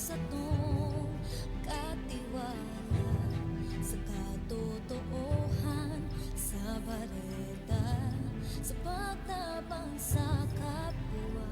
sa tong katiwala sa katotohan, sa baleta, sa pagtabang sa kapwa.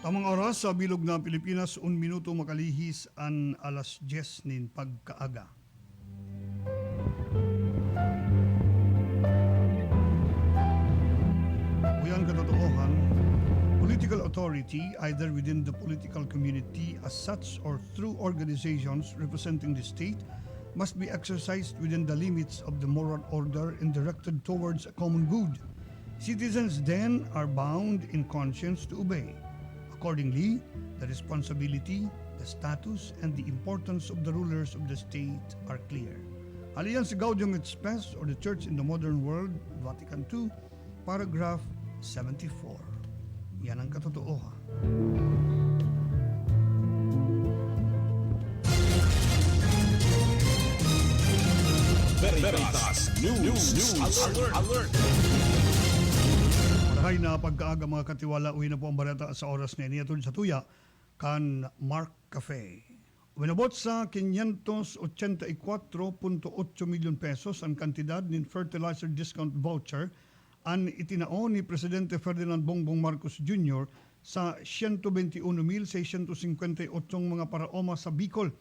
Tamang oras sa bilog na Pilipinas, 1 minuto makalihis an alas 10 nin pagkaaga. Uyan katotohan, political authority, either within the political community as such or through organizations representing the state, must be exercised within the limits of the moral order and directed towards a common good. Citizens then are bound in conscience to obey. Accordingly, the responsibility, the status, and the importance of the rulers of the state are clear. Haliyan si Gaudium et Spes or the Church in the Modern World, Vatican II, paragraph 74. Yan ang katotoohan. Veritas News Alert. Marahay na pagkaaga mga katiwala, uwi na po ang barata sa oras na iniyatod sa tuya kan Mark Cafe. Winabot sa 584.8 milyon pesos ang kantidad ng fertilizer discount voucher ang itinaon ni Presidente Ferdinand Bongbong Marcos Jr. sa 121,658 mga paraoma sa Bicol.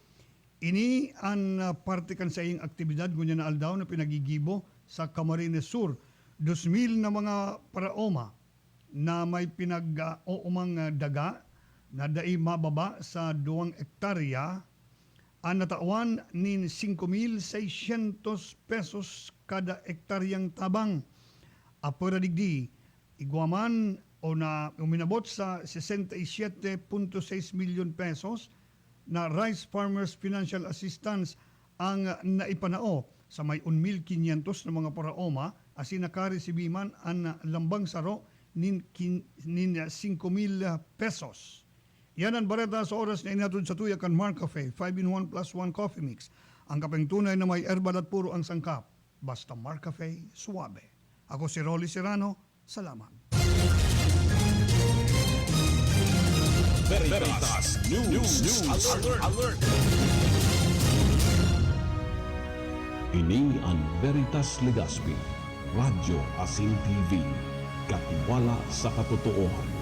Ini ang parte kan sa iyong aktibidad ngunya na aldaw na pinagigibo sa Camarines Sur. 2,000 na mga paraoma na may pinag-oomang daga na dai mababa sa 2 hektarya ang natawan nin 5,600 pesos kada hektaryang tabang. Apura digdi, igwaman o na uminabot sa 67.6 milyon pesos na Rice Farmers Financial Assistance ang naipanao sa may 1,500 na mga paraoma asin nakaresibiman ang lambang saro nin 5,000 pesos. Yan ang bareta sa oras na inatod sa tuya kan Mark Cafe, 5-in-1 plus 1 coffee mix. Ang kapeng tunay na may herbal at puro ang sangkap. Basta Mark Cafe, suabe. Ako si Rolly Serrano, salamat. Veritas News Alert. Ini ang Veritas Legazpi, Radyo Asin TV, katiwala sa katotohanan.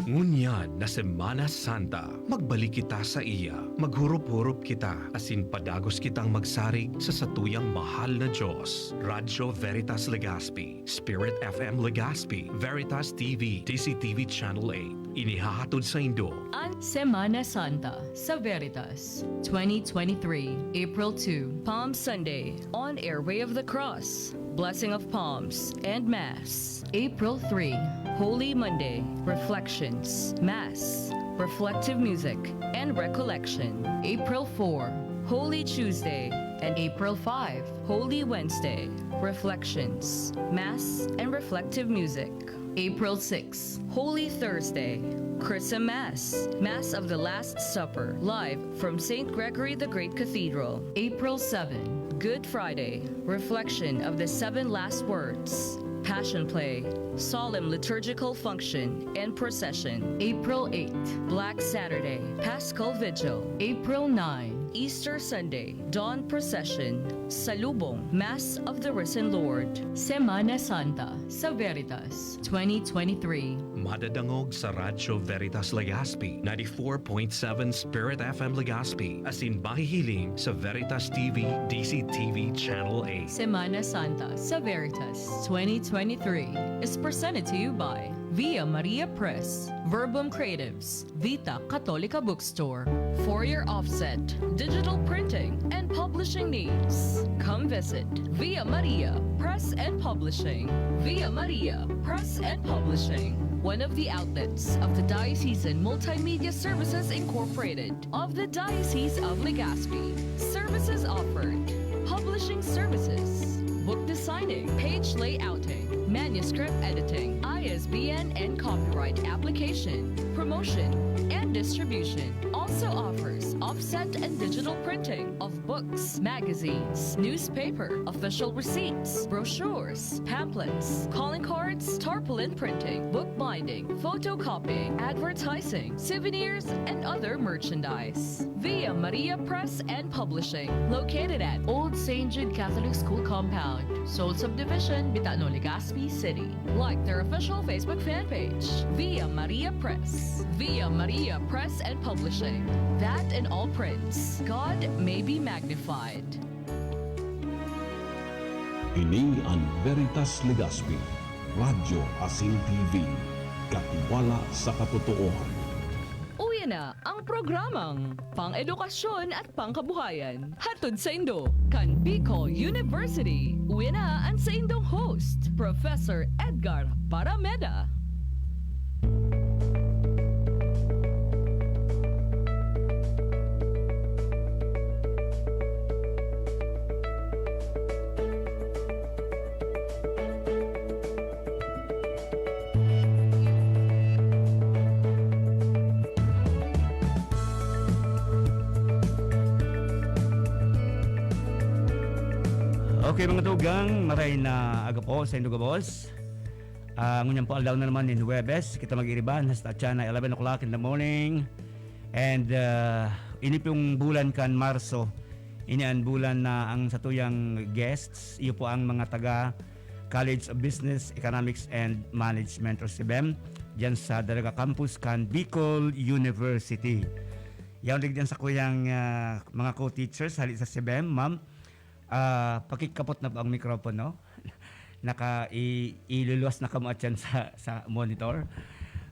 Ngunyan na Semana Santa, magbalik kita sa iya, maghurup-hurup kita, asin padagos kitang magsarig sa satuyang mahal na Diyos. Radyo Veritas Legazpi, Spirit FM Legazpi, Veritas TV, DCTV Channel 8. Inihahatod sa Indo Ang Semana Santa sa Veritas 2023, April 2, Palm Sunday, on Airway of the Cross, Blessing of Palms and Mass. April 3, Holy Monday, Reflections, Mass, Reflective Music, and Recollection. April 4, Holy Tuesday, and April 5, Holy Wednesday, Reflections, Mass, and Reflective Music. April 6, Holy Thursday, Christmas, Mass of the Last Supper, live from St. Gregory the Great Cathedral. April 7, Good Friday, Reflection of the 7 Last Words, Passion Play, Solemn Liturgical Function, and Procession. April 8, Black Saturday, Paschal Vigil. April 9, Easter Sunday, Dawn Procession, Salubong, Mass of the Risen Lord, Semana Santa sa Veritas 2023. Madadangog sa Radyo Veritas Legazpi, 94.7 Spirit FM Legazpi, asin mahihiling sa Veritas TV, DCTV Channel 8. Semana Santa sa Veritas 2023 is presented to you by Via Maria Press, Verbum Creatives, Vita Catholica Bookstore. For your offset, digital printing, and publishing needs, come visit Via Maria Press and Publishing. Via Maria Press and Publishing, one of the outlets of the Diocesan Multimedia Services Incorporated of the Diocese of Legazpi. Services offered: publishing services, book designing, page layouting, manuscript editing, ISBN and copyright application, promotion, and distribution. Also offers offset and digital printing of books, magazines, newspaper, official receipts, brochures, pamphlets, calling cards, tarpaulin printing, bookbinding, photocopying, advertising, souvenirs, and other merchandise. Via Maria Press and Publishing, located at Old St. Jude Catholic School Compound, Seoul Subdivision, Bitano, Legazpi City. Like their official Facebook fan page, Via Maria Press. Via Maria Press and Publishing. That and all prints. God may be magnified. Ini ang Veritas Legazpi, Radyo Asin TV, katiwala sa katotohanan. Uwi na ang programang pang-edukasyon at pangkabuhayan. Hatod sa Indo, kan Bicol University. Uwi na ang sa Indong host, Professor Edgar Parameda. Okay mga tugang, maray na aga po sa Indo Gabos. Ngunyan po aldaw na naman in Huwebes. Kita mag-iriban hasta tiyan na 11 o'clock in the morning. And ini pong bulan kan Marso. Ini ang bulan na ang satuyang guests. Iyo po ang mga taga College of Business, Economics and Management or CBEM. Diyan sa Dalaga Campus kan Bicol University. Yan ulit diyan sa kuyang mga co-teachers halit sa CBEM, ma'am. Pakikapot na ba ang mikropono? Iluluwas na kamo at yan sa monitor.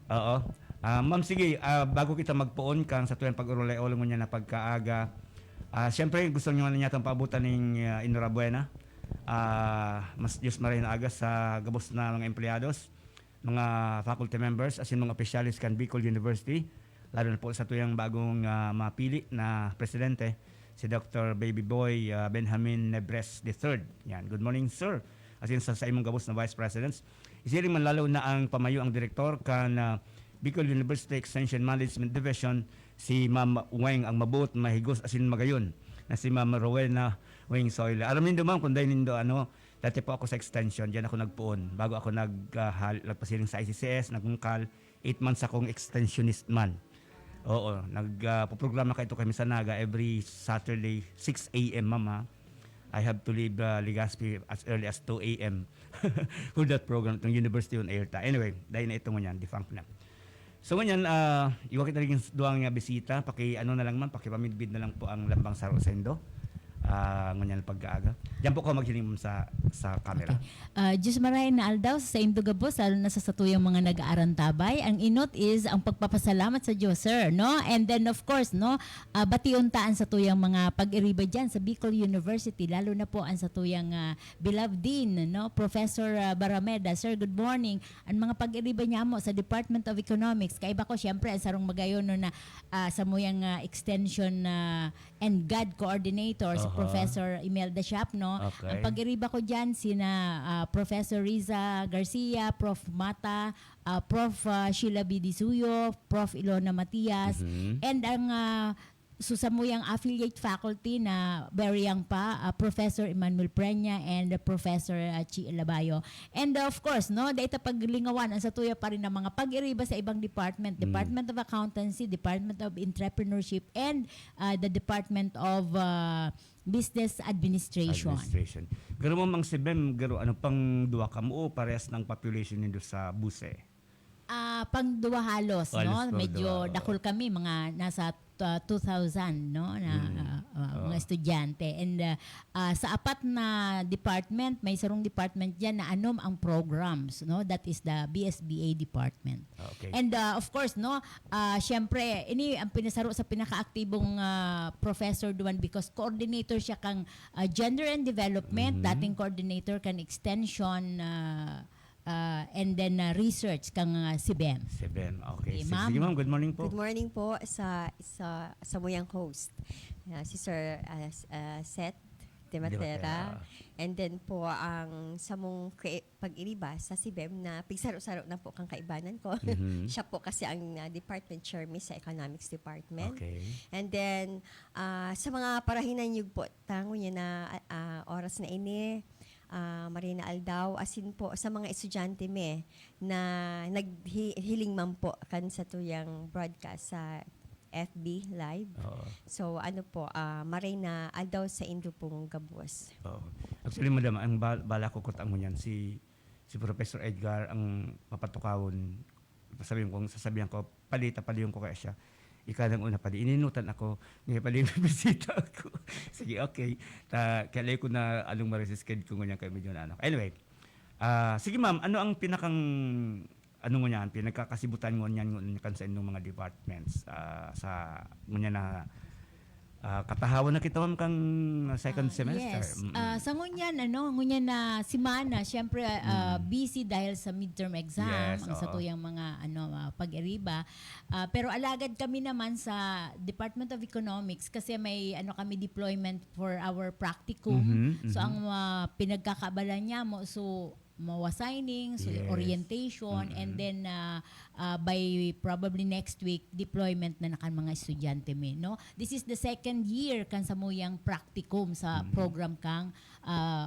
Oo. Ma'am, sige, bago kita magpuon kang sa tuwing pag-urulay-ulo mo niya na pagkaaga, siyempre gusto nyo na niya itong paabutan ng Enhorabuena. Mas Diyos maray na aga sa gabos na mga empleyado, mga faculty members, as in mga opisyalis kan Bicol University, lalo na po sa tuyang bagong mapili na presidente, si Dr. Baby Boy Benjamin Nebres III. Yan. Good morning, sir. As in sa imong gabos na Vice Presidents. Isiring man lalo na ang pamayo ang direktor kan Bicol University Extension Management Division, si Ma'am Weng ang mabuot mahigos asin magayon na si Ma'am Rowena Weng Soyla. Aram nindo ma'am kung dahil nindo dati po ako sa extension, diyan ako nagpuon. Bago ako nagpasiling sa ICCS, nagungkal, 8 months akong extensionist man. Oo, nagpo-programa kayo kami sa Naga every Saturday, 6 a.m. mama. I have to leave Legazpi as early as 2 a.m. for that program, itong University on Air. Anyway, dahil na ito mo yan, defunct na. So ganyan, iwa kita rin duwang bisita, na lang man, pakipamidbid na lang po ang Lambang Saro sa Indo. Nganyan pag-aaga. Diyan po ko maghiling sa camera. Okay. Diyos marahin na aldaw sa Indo Gabos, lalo na sa satuyang mga nag-aarantabay. Ang inot is ang pagpapasalamat sa Diyos, sir, no? And then of course, no, batiuntaan sa tuyang mga pag-iriba dyan sa Bicol University, lalo na po ang satuyang beloved dean, no, Professor Barameda. Sir, good morning. Ang mga pag-iriba niya mo sa Department of Economics, kaiba ko siyempre ang sarong magayon no, na sa muyang extension and GAD coordinator, si Professor Imelda Shap, no? Okay. Ang pag-iriba ko dyan, sina Professor Riza Garcia, Prof. Mata, Prof. Sheila B. Disuyo, Prof. Ilona Matias, and ang So sa muyang affiliate faculty na very young pa, Professor Emmanuel Preña and Professor Chi Labayo. And of course, no, dahil paglingawan ang satuya pa rin ng mga pag-iriba sa ibang department, Department of Accountancy, Department of Entrepreneurship, and the Department of Business Administration. Garo mo mang si Bem, garo ano pang duwa ka mo, parehas ng population nindo sa Buse. Pang duwa halos, no? Halos pang Medyo duwa, oo. dakol kami, mga nasa 2,000, no? Na mga estudyante. And sa apat na department, may sarong department diyan na anom ang programs, no? That is the BSBA department. Okay. And of course, no, syempre, ini ang pinasaro sa pinakaaktibong professor duwan because coordinator siya kang gender and development, dating coordinator kan extension and then research kang si Bem. Si Bem, okay. Okay, ma'am. Sige ma'am, good morning po. Good morning po sa muyang host, si Sir Seth de Matera. And then po ang sa mong pag-iriba sa CBEM na pigsaro-saro na po kang kaibanan ko. Siya po kasi ang department chairman sa economics department. Okay. And then sa mga parahinan niyo po tango niya na oras na ini Marina Aldao asin po sa mga estudyante na naghiling man po kan sa tuyang broadcast sa FB live. So ano po Marina Aldao sa Indo pong gabos. Actually madam, ang bala ko kutang mo niyan si Professor Edgar ang papatukawon. Sasabihan ko paliyon ko kaya siya. Ikadang una pali, ininutan ako, ngayon pali bisita ako. Sige, okay. Kaya ko na anong mariskisked ko ngunyan kayo medyo na ano. Anyway, sige ma'am, ano ang ano ngunyan, pinagkakasibutan ngunyan kan sa inyong mga departments sa ngunyan na katahawan na kita ma'am kang second semester. Yes. Sa ngunyan, ngunyan na simana, syempre busy dahil sa midterm exam, Yes, ang sa tuyang mga pag-iriba. Pero alagad kami naman sa Department of Economics kasi may kami deployment for our practicum. So ang pinagkakabala niya mo, so signing, so Yes. orientation, and then by probably next week, deployment na nakan mga estudyante no? This is the second year kan sa muyang practicum sa program kang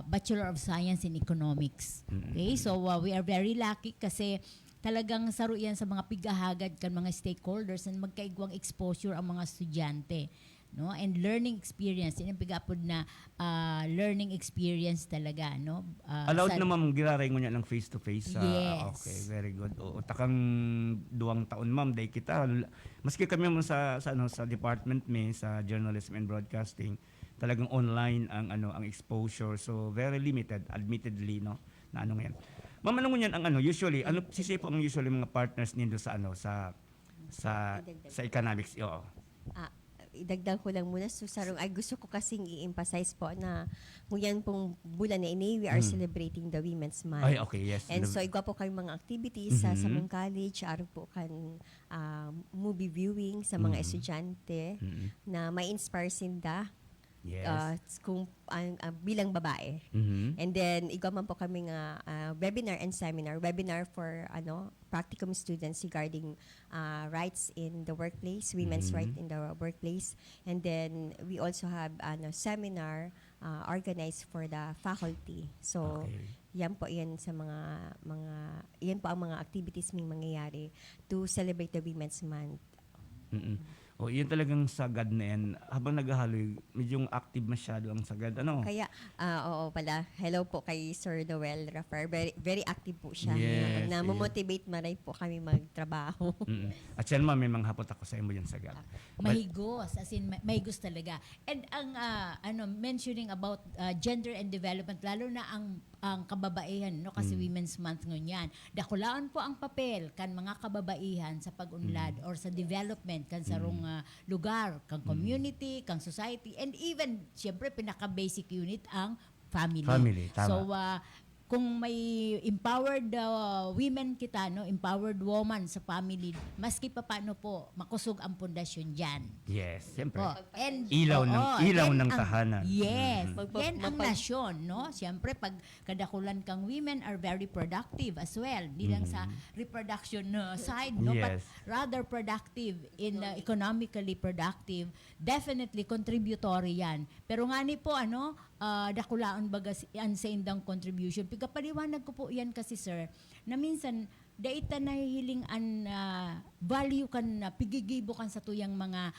Bachelor of Science in Economics. Okay, so we are very lucky kasi talagang saro yan sa mga pigahagad kan mga stakeholders and magkaigwang exposure ang mga estudyante. No, and learning experience, yun ang pigapod na learning experience talaga, no. Allowed na ma'am giraray mo niya ng face to face. Yes. Okay, very good. O takang 2 taon ma'am day kita. Maski kami mo sa department sa journalism and broadcasting, talagang online ang exposure. So very limited admittedly, no. Na ngayon. Ma'am, ano ngunyan ang usually sisi po ang usually mga partners nindo sa economics. Oo. Idagdag ko lang muna gusto ko kasing i-emphasize po na nguyan pong bulan na ini we are celebrating the Women's Month. Ay, okay, yes. And so igwa po kayong mga activities sa mong college, araw po kan movie viewing sa mga estudyante na may inspire sinda. Yes. Kung bilang babae. And then igwa man po kami nga webinar and seminar. Webinar for practicum students regarding rights in the workplace, women's right in the workplace. And then we also have seminar organized for the faculty. So yan sa yan po ang mga activities ming mangyayari to celebrate the Women's Month. Yun talagang sagad na yan. Habang naghahaloy, medyo active masyado ang sagad. Kaya, oo pala. Hello po kay Sir Noel Rafar. Very, very active po siya. Yes, Motivate maray po kami magtrabaho. At yan ma'am, may mga hapot ako sa imo dyan sagad. Mahigos, as in mahigos talaga. And ang mentioning about gender and development, lalo na ang kababaihan, no, kasi Women's Month ngunyan. Dakulaan po ang papel kan mga kababaihan sa pag-unlad or sa development kan sarong lugar, kang community, kang society, and even syempre pinaka-basic unit ang family. Family, tama. So kung may empowered women kita, no, empowered woman sa family, maski pa paano po makusog ang pundasyon diyan. Yes, siyempre. Po. And Ilaw ng- ilaw yan ng ang- tahanan. Yes. Mhm. Yan ang nasyon, no? Siyempre pag kadakulan kang women are very productive as well. Di lang sa reproduction side, no, but Yes. rather productive in economically productive. Definitely contributory yan. Pero nga ni po dakulaon baga yan sa indang contribution. Pagkapaliwanag ko po yan kasi sir, na minsan daita nahihiling an value kan pigigibo kan sa tuyang mga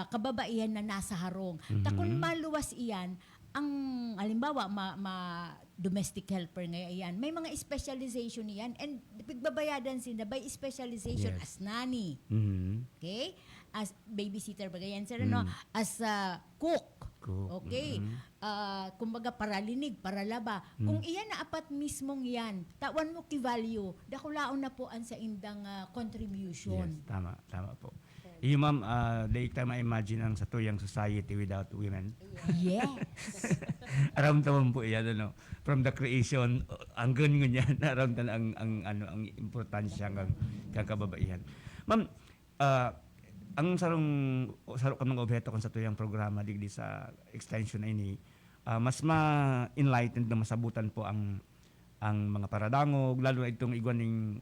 kababaihan na nasa harong. Takon maluwas iyan ang halimbawa domestic helper ngayon may mga specialization niyan and pigbabayadan sila by specialization Yes. as nanny. Mhm. Okay? As babysitter bagayan sir no, as cook. Cook. Okay? Kumbaga paralinig, paralaba. Kung iyan na apat mismong yan, tawan mo ki-value, dakulaon na po ang sa indang contribution. Yes, tama po. Yung ma'am, daig tayo ma-imagine ang satuyang society without women. Yes. Aram taman po iyan, from the creation, ang ganyan niya, naramdaman ang importansya ng kababaihan. Ma'am, ang sarong kamang objeto kung sa tuyang programa digdi sa extension na ini, mas ma-enlightened na masabutan po ang mga paradangog, lalo na itong igwaning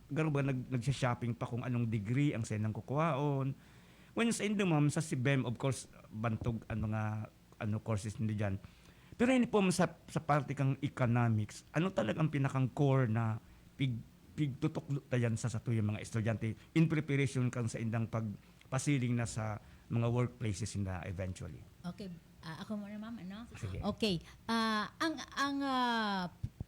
garo ba nagsha-shopping pa kung anong degree ang senang kukuhaon. When sa indo ma'am, sa CBEM, of course, bantog ang mga courses nila dyan. Pero hindi po sa parte kang economics, ano talagang pinakang core na pigtutok tayan sa tuyang mga estudyante in preparation kang sa indang pagpasiling na sa mga workplaces na eventually. Okay. Ako muna ma'am, Sige. Okay. Ang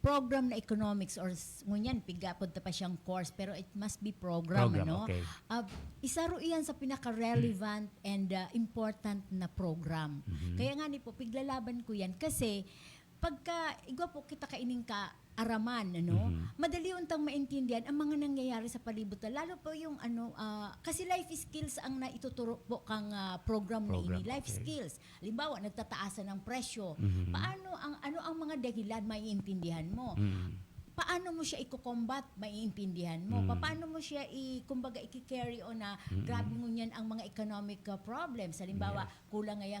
program na economics or ngunyan pigapod ta pa siyang course pero it must be program, Okay. Isa ro iyan sa pinaka-relevant and important na program. Kaya nga ni po piglalaban ko yan kasi pagka igwa po kita kaining ka araman madali untang maintindihan ang mga nangyayari sa palibot lalo po yung kasi life skills ang naituturo po kang program na ini life okay. skills halimbawa nagtataasan ng presyo paano ang mga dahilan maiintindihan mo paano mo siya i-combat, maiintindihan mo. Paano mo siya kumbaga i-carry on na grabe mo niyan ang mga economic problems. Halimbawa, kulang ngaya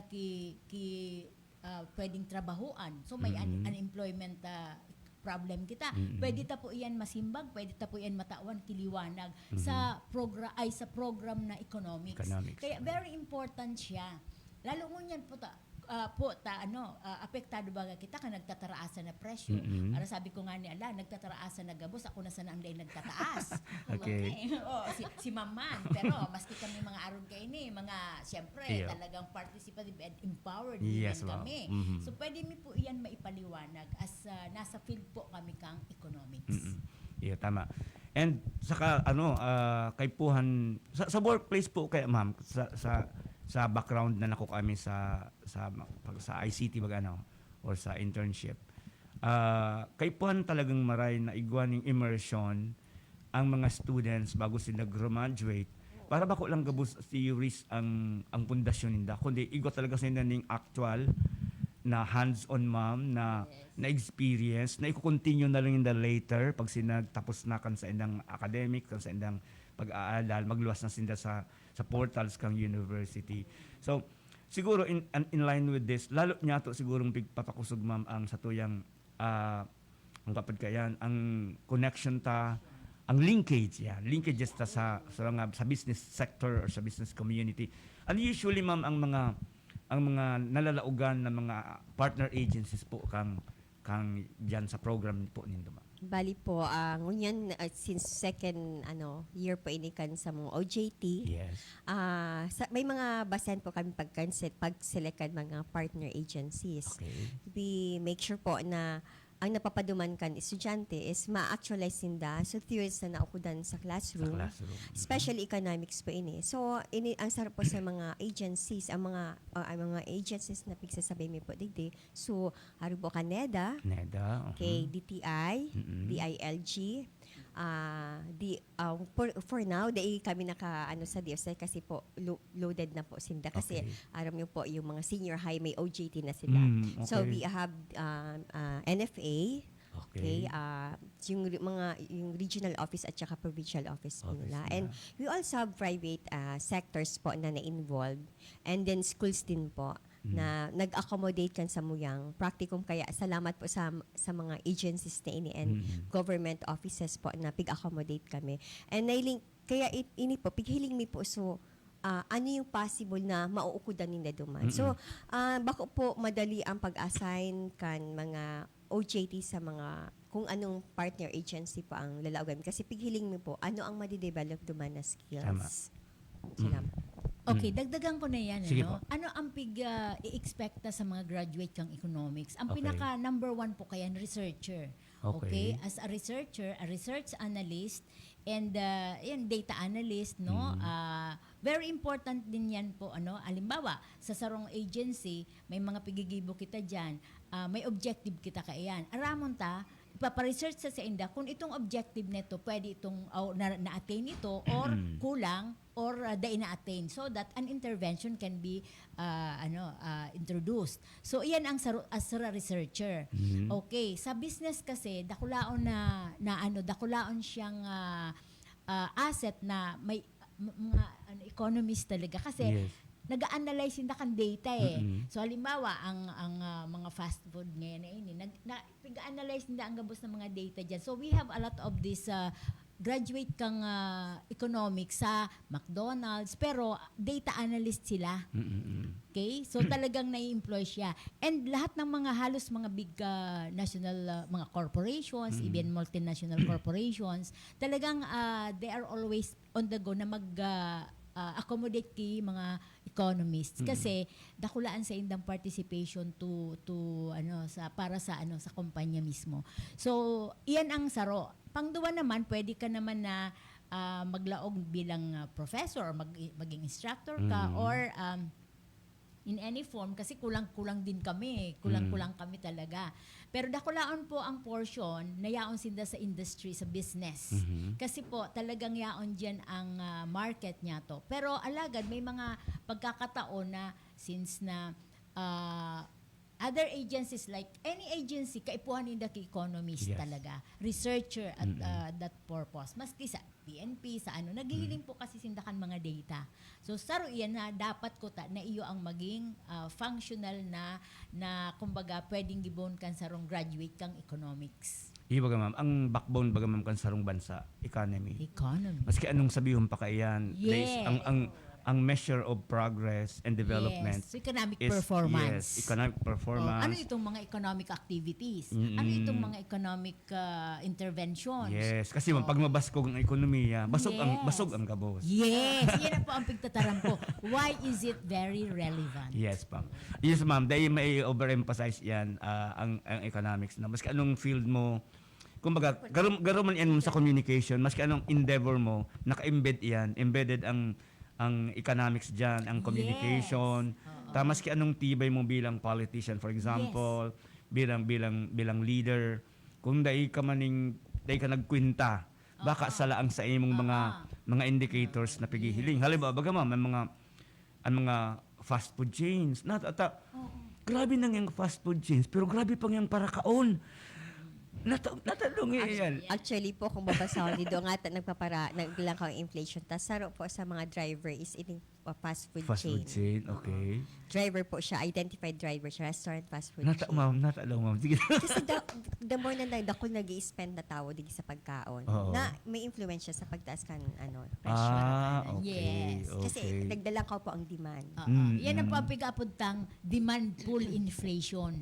pwedeng trabahuan. So may unemployment problem kita. Pwede ta po iyan masimbag, pwede ta po iyan matawan kiliwanag sa program na economics. Kaya very important siya. Lalo mo niyan po apektado ba kita ka nagtataraasan na presyo. Para sabi ko nga ni ala, nagtataraasan na gabos, ako na sana ang day nagtataas. Okay. Si Maman. Pero maski kami mga aron kay ni, mga siyempre talagang participative and empowered din kami. So pwede mi po iyan maipaliwanag as nasa field po kami kang economics. Yeah, tama. And saka kay puhan sa workplace po kay ma'am sa background na nako kami sa ICT or sa internship. Kay puhan talagang maray na igwaning immersion ang mga students bago sila graduate para bako lang gabos theories ang pundasyon ninda kundi igwa talaga sila ning actual na hands-on ma'am na experience na i-continue na lang in the later pag sinagtapos na kan sa indang academic kan sa indang pag-aaral magluwas na sila sa portals kang university. So siguro in line with this lalo niya to siguro pigpapakusog ma'am ang satuyang ang kapad kayan ang connection ang linkages ta sa business sector or sa business community. And usually ma'am ang mga nalalaugan na mga partner agencies po kang diyan sa program po nindo ma'am. Bali po, ngunyan since second year po inikan sa mga OJT. Yes. May mga basehan po kami pag-select mga partner agencies. Okay. We make sure po na ang napapaduman kan estudyante is ma-actualize ninda sa theories na naukudan sa classroom. Especially economics po ini. So ang sarap po sa mga agencies, ang mga agencies na pigsasabi mi po digdi. So haro po ka NEDA, okay, DTI, DILG, for now kami naka sa DSI kasi po loaded na po sinda kasi aram niyo po yung mga senior high may OJT na sila. Okay. So we have NFA, Okay. Yung regional office at saka provincial office po Office nila. nila. And we also have private sectors po na na-involved. And then schools din po na nag-accommodate kan sa Muyang practicum. Kaya salamat po sa mga agencies na ini and government offices po na pig-accommodate kami. And kaya ini po, pighiling mi po so ano yung possible na mauukudan nila duman. So, bako po madali ang pag-assign kan mga OJT sa mga kung anong partner agency po ang lalaugan. Kasi pighiling mi po, ano ang madidevelop duman na skills. Salamat. Okay, dagdagan ko na yan. Sige Ano? po. Ano ang i-expecta sa mga graduate kang economics? Ang Okay. pinaka number one po kaya, researcher. Okay. As a researcher, a research analyst, and yan, data analyst, no? Very important din yan po, alimbawa, sa sarong agency, may mga pigigibo kita dyan, may objective kita kaiyan. Aramon ta, ipaparesearch sa inda kung itong objective nito pwede itong na-attain ito or kulang or di na-attain so that an intervention can be introduced. So iyan ang as a researcher. Okay, sa business kasi dakulaon dakulaon siyang asset na may mga economist talaga kasi Yes. nag-analyze na kan data eh. So halimbawa ang mga fast food ngayon nag-analyze nila ang gabos ng mga data diyan. So we have a lot of this graduate kang economics sa McDonald's pero data analyst sila. Okay? So talagang nai-employ siya. And lahat ng mga halos mga big national mga corporations, even multinational corporations, talagang they are always on the go na accommodate kay mga economists kasi dakulaan sa indang participation para sa kumpanya mismo. So iyan ang saro. Pangduwa naman pwede ka naman na maglaog bilang professor or maging instructor ka or in any form kasi kulang-kulang din kami, kulang-kulang kami talaga. Pero dakulaon po ang portion na yaon sinda sa industry, sa business. Kasi po talagang yaon diyan ang market niya to. Pero alagad may mga pagkakataon na since na other agencies like any agency kaipuhan nila kay economist Yes. talaga, researcher at that purpose. Maski sa PNP sa naghihiling po kasi sindakan mga data. So saro iyan na dapat ko na iyo ang maging functional na kumbaga pwedeng gibon kan sarong graduate kang economics. Baga ma'am, ang backbone baga ma'am kan sarong bansa, economy. Economy. Maski anong sabihon pa kaiyan, Yes. ang measure of progress and development Yes. So, economic is- performance. Yes, economic performance. Ano itong mga economic activities? Ano itong mga economic interventions? Yes, kasi ma'am, pag mabaskog ang ekonomiya, basog Yes. basog ang gabos. Yes, yan na po ang pigtataram ko. Why is it very relevant? Yes, ma'am. Yes, ma'am. Dahil may overemphasize yan ang economics na. Maski anong field mo, kumbaga, garo man yan sa communication, maski anong endeavor mo, naka-embed yan, embedded ang economics dyan, ang communication. Maski anong tibay mo bilang politician, for example, bilang leader, kung dahil ka nagkwinta, baka salaang sa imong mga indicators na pigihiling. Halimbawa, baga ma'am, ang mga fast food chains. Grabe nang yung fast food chains, pero grabe pang yung parakaon. Natalong yan. Actually po, kung babasahon dito nga, nagbilang ka ang inflation. Tas saro po sa mga driver is eating fast food Fast chain. food chain, okay. Driver po siya, identified driver siya, restaurant fast food chain. Natalong ma'am. Sige. Kasi the more na dako nag-i-spend na tao din sa pagkaon, Oo. na may influence siya sa pagtaas kan presyo. Okay. Yes. Kasi Okay. nagdala ka po ang demand. Yan ang pagapudtang demand pull inflation.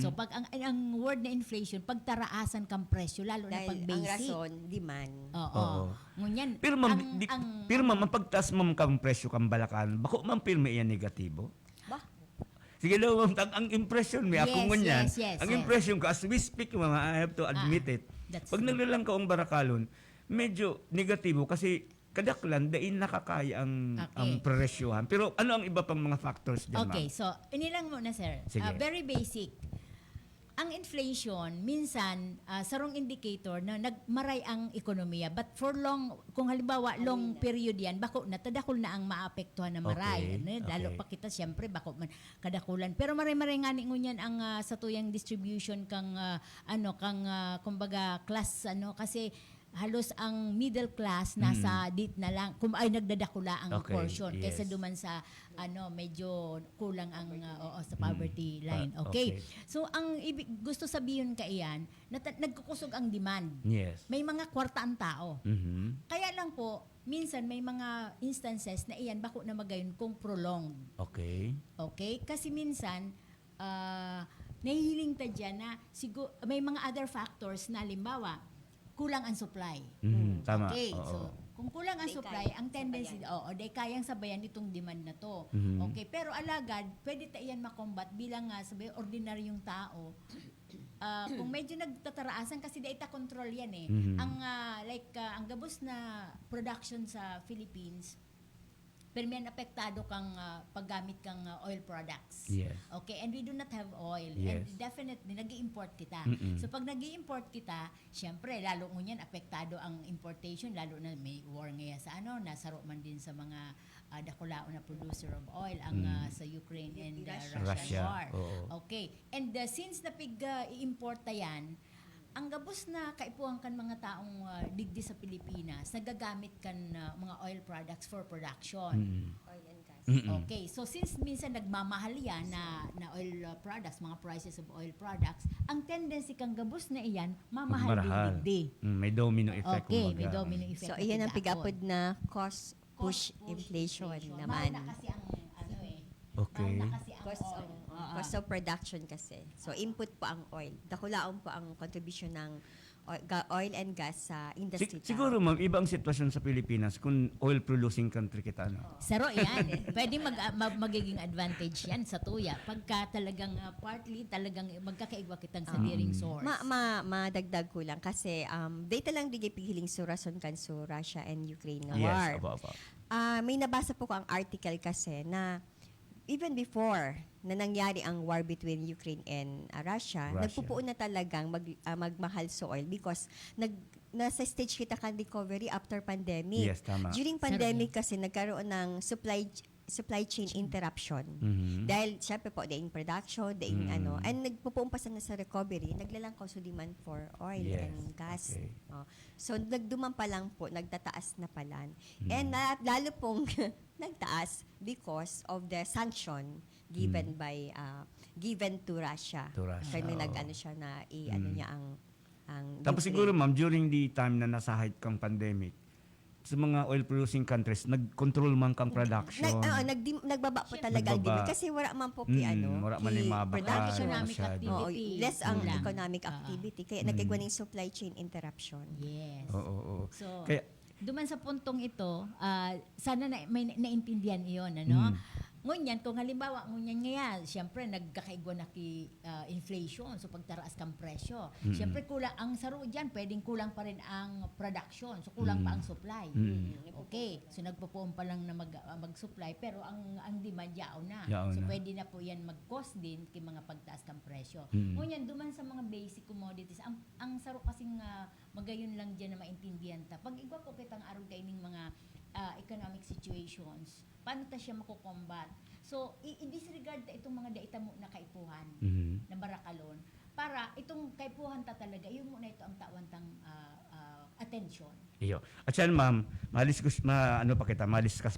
So pag ang word na inflation, pagtaraasan kang presyo, lalo na pag Dahil ang basic. rason, demand. Oo. Ngunyan, Pero ma'am, pero ma'am, pagtaas ma'am kang presyo kang balakan, bako ma'am pirme yan negatibo? Ba? Sige daw ma'am, ang impression may Yes, ako ngunyan. yes, Ang yes. impression ko, as we speak ma'am, I have to admit it. That's Pag true. naglalang ka ang barakalon, medyo negatibo kasi kadaklan dahil nakakaya ang presyohan. Pero ano ang iba pang mga factors dyan, Okay, ma'am? so inilang muna sir. Sige. Very basic. ang inflation minsan sarong indicator na nagmaray ang ekonomiya, but for long, kung halimbawa long period yan, bako natadakol na ang maapektuhan na maray. Okay, Lalo okay. pa kita siyempre bako man kadakulan, pero maray-maray ngani ngunyan ang sa tuyang distribution kang kumbaga class kasi halos ang middle class nasa dit na lang kung ay nagdadakula ang Okay, portion kaysa yes. duman sa medyo kulang ang sa poverty line. Okay. Okay. So ang gusto sabihin ka iyan, nagkukusog ang demand. Yes. May mga kwarta ang tao. Mhm. Kaya lang po, minsan may mga instances na iyan bako na magayon kung prolonged. Okay. Okay? Kasi minsan, nahihiling ta dyan na may mga other factors na halimbawa, kulang ang supply. Mhm. Tama. Okay, Oo. so kung kulang ang Di supply, kayang ang tendency, di kayang sabayan itong demand na to. Mhm. Okay, pero alagad, pwede ta iyan makombat bilang sabi, ordinaryong tao. Kung medyo nagtataraasan kasi di ita control yan eh. Mhm. Ang gabos na production sa Philippines, pero may apektado kang paggamit kang oil products. Yes. Okay, and we do not have oil. Yes. And definitely, nag-i-import kita. Mm-mm. So, pag nag-i-import kita, syempre, lalo ngunyan, apektado ang importation, lalo na may war ngayon sa nasaro man din sa mga dakulao na producer of oil, ang sa Ukraine and Russia Russia. war. Oo. Okay, and since i-import ta yan, ang gabos na kaipuhan kan mga taong digdi sa Pilipinas, nagagamit kan mga oil products for production. Mhm. Oil and gas. Mm-mm. Okay, so since minsan nagmamahal yan na oil products, mga prices of oil products, ang tendency kang gabos na iyan, mamahal din Magmarahal. digdi. May domino effect. Okay, may kumbaga. domino effect. So, na iyan ang tigapon. pigapod na cost push inflation Mahal naman. na kasi ang Okay. mahal na kasi ang Cost oil. of, cost of production kasi. So, input po ang oil. Dakulaon po ang contribution ng oil and gas sa industry. Siguro ma'am, iba ang sitwasyon sa Pilipinas kung oil producing country kita. No? Saro yan. Pwede magiging advantage yan sa tuya. Pagka talagang partly, talagang magkakaigwa kitang sa bearing source. Madagdag ko lang kasi data lang di pigiling surason kan so Russia and Ukraine na Yes, war. apa. May nabasa po ko ang article kasi na even before na nangyari ang war between Ukraine and Russia, nagpupuon na talagang magmahal sa oil because nasa stage kita kan recovery after pandemic. Yes, tama. During pandemic kasi nagkaroon ng supply chain interruption. Mhm. Dahil syempre po, daing production, daing and nagpupumpasan na sa recovery, naglalang so demand for oil Yes, and gas. okay. So nagduman pa lang po, nagtataas na palan. And lalo pong nagtaas because of the sanction given given to Russia. To Russia, Kaya oo. nag-ano siya na niya ang Tapos Ukraine. siguro ma'am, during the time na nasa height kang pandemic, sa mga oil producing countries, nag-control man kang production. Nagbaba po talaga ang Nagbaba. demand kasi wala man po wala man yung mga production. bakal, Economic masyado. activity. Less ang Kulang. economic activity. Kaya nagkagawa ng supply chain interruption. Yes. Oo. So, Kaya, duman sa puntong ito, sana may naintindihan iyon, ano? Ngunyan, kung halimbawa, ngayon, siyempre, nagkakaigwa na inflation, so pagtaraas kang presyo. Siyempre, kulang, ang saro dyan, pwedeng kulang pa rin ang production, so kulang pa ang supply. Okay, so nagpupuon pa lang na mag-supply, pero ang demand yaw na. Yaw So, na. pwede na po yan mag-cost din kay mga pagtaas kang presyo. Ngunyan, duman sa mga basic commodities, ang saro kasing magayon lang dyan na maintindihan ta. Pag igwa po kitang araw kaining mga economic situations, paano ta siya makukombat? So, i-disregard ta itong mga daita mo na kaipuhan na barakalon para itong kaipuhan ta talaga, yun muna ito ang tawantang attention. iyo. At yan ma'am, maliskas pa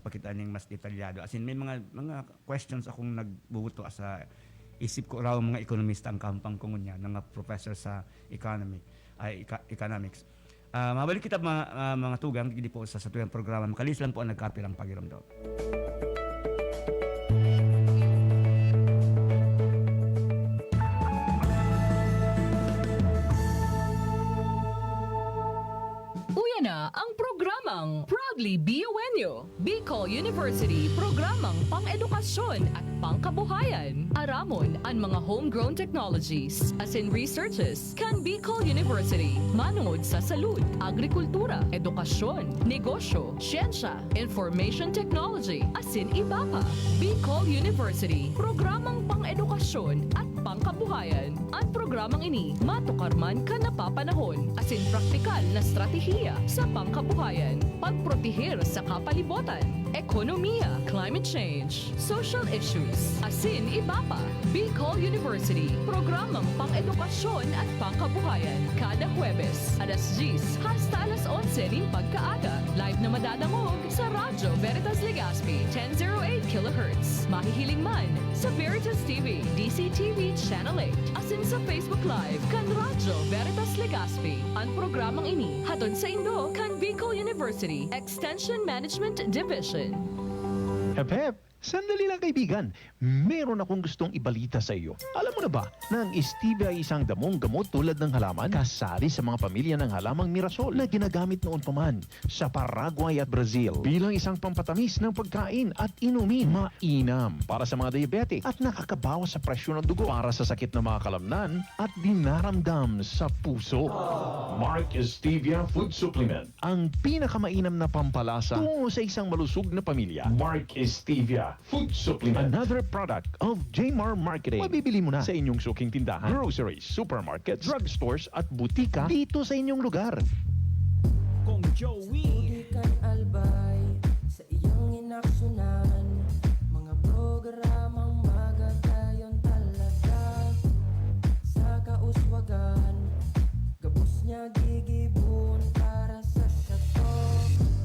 kita ng mas detalyado. As in, may mga questions akong nagbubuto sa isip ko raw mga ekonomista ang kampang ko niya, mga professor sa economics. Mabalik kita mga tugang, hindi po sa tuyang programa. Makalis lang po ang nagkapilang pagiramdam. Uyan na ang programang Proud Proudly BUNyo, Bicol University, programang pang-edukasyon at pangkabuhayan. Aramon ang mga homegrown technologies, as in researches, kan Bicol University. Manood sa salud, agrikultura, edukasyon, negosyo, siyensya, information technology, as in iba pa. Bicol University, programang pang-edukasyon at pangkabuhayan. Ang programang ini matukarman ka napapanahon, as in praktikal na stratehiya sa pangkabuhayan, pagprotehir sa kapalibutan, ekonomiya, climate change, social issues, asin iba pa. Bicol University, programang pang-edukasyon at pangkabuhayan. Kada Huwebes, alas 10 hasta alas 11 rin pagkaaga. Live na madadangog sa Radyo Veritas Legazpi, 1008 kHz. Mahihiling man sa Veritas TV, DCTV Channel 8, asin sa Facebook Live kan Radyo Veritas Legazpi. Ang programang ini hatod sa Indo kan Bicol University Extension Management Division. Hep hep! Sandali lang kaibigan, meron akong gustong ibalita sa iyo. Alam mo na ba na ang stevia ay isang damong gamot tulad ng halaman kasali sa mga pamilya ng halamang mirasol na ginagamit noon pa man sa Paraguay at Brazil bilang isang pampatamis ng pagkain at inumin. Mainam para sa mga diabetic at nakakabawas sa presyon ng dugo, para sa sakit ng mga kalamnan at dinaramdam sa puso. Mark Stevia Food Supplement. Ang pinakamainam na pampalasa tungo sa isang malusog na pamilya. Mark Stevia Food Supplement. Another product of Jmar Marketing. Mabibili mo na sa inyong suking tindahan, groceries, supermarkets, drugstores at butika dito sa inyong lugar. Kung Joey kan albay sa iyong inaksyonan, mga programang magagayon talaga sa kauswagan, gabos niya gigibon para sa kato.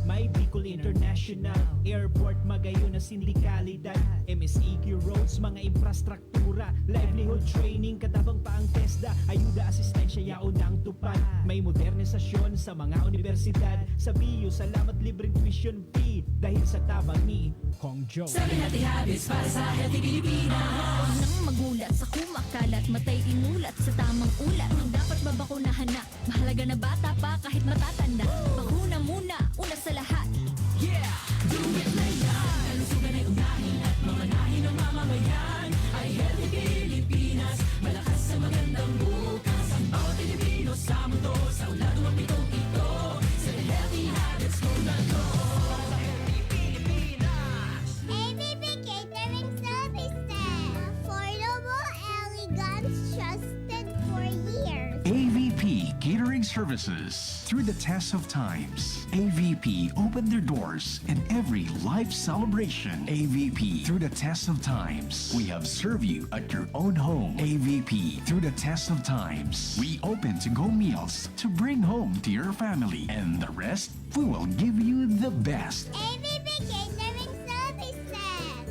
May Bicol International Airport, magayon na sindikalidad, MSEQ roads, mga infrastruktura, livelihood training, katabang pa ang TESDA, ayuda, asistensya, yaon ang tupad. May modernisasyon sa mga universidad, sa BU, salamat libreng tuition fee, dahil sa tabang ni Kong Joe. Sabi natin habits para sa healthy Pilipinas. Huwag nang magulat sa kumakalat, matay inulat sa tamang ulat. Nang dapat babakunahan na, mahalaga na bata pa kahit matatanda. Bakuna muna, una sa lahat. Yeah! Do it na yan. Kalusugan ay unahin at mga nahin ng mamamayan ay healthy Pilipinas. Malakas sa magandang bukas. Ang bawat Pilipino sa mundo, sa ulado ang pitong ito. Sa healthy habits mo na go. ABP Catering Services. Affordable, elegant, trusted for years. AVP Catering Services. Through the test of times, AVP opened their doors in every life celebration. AVP, through the test of times, we have served you at your own home. AVP, through the test of times, we open to-go meals to bring home to your family. And the rest, we will give you the best. ABP Catering Services.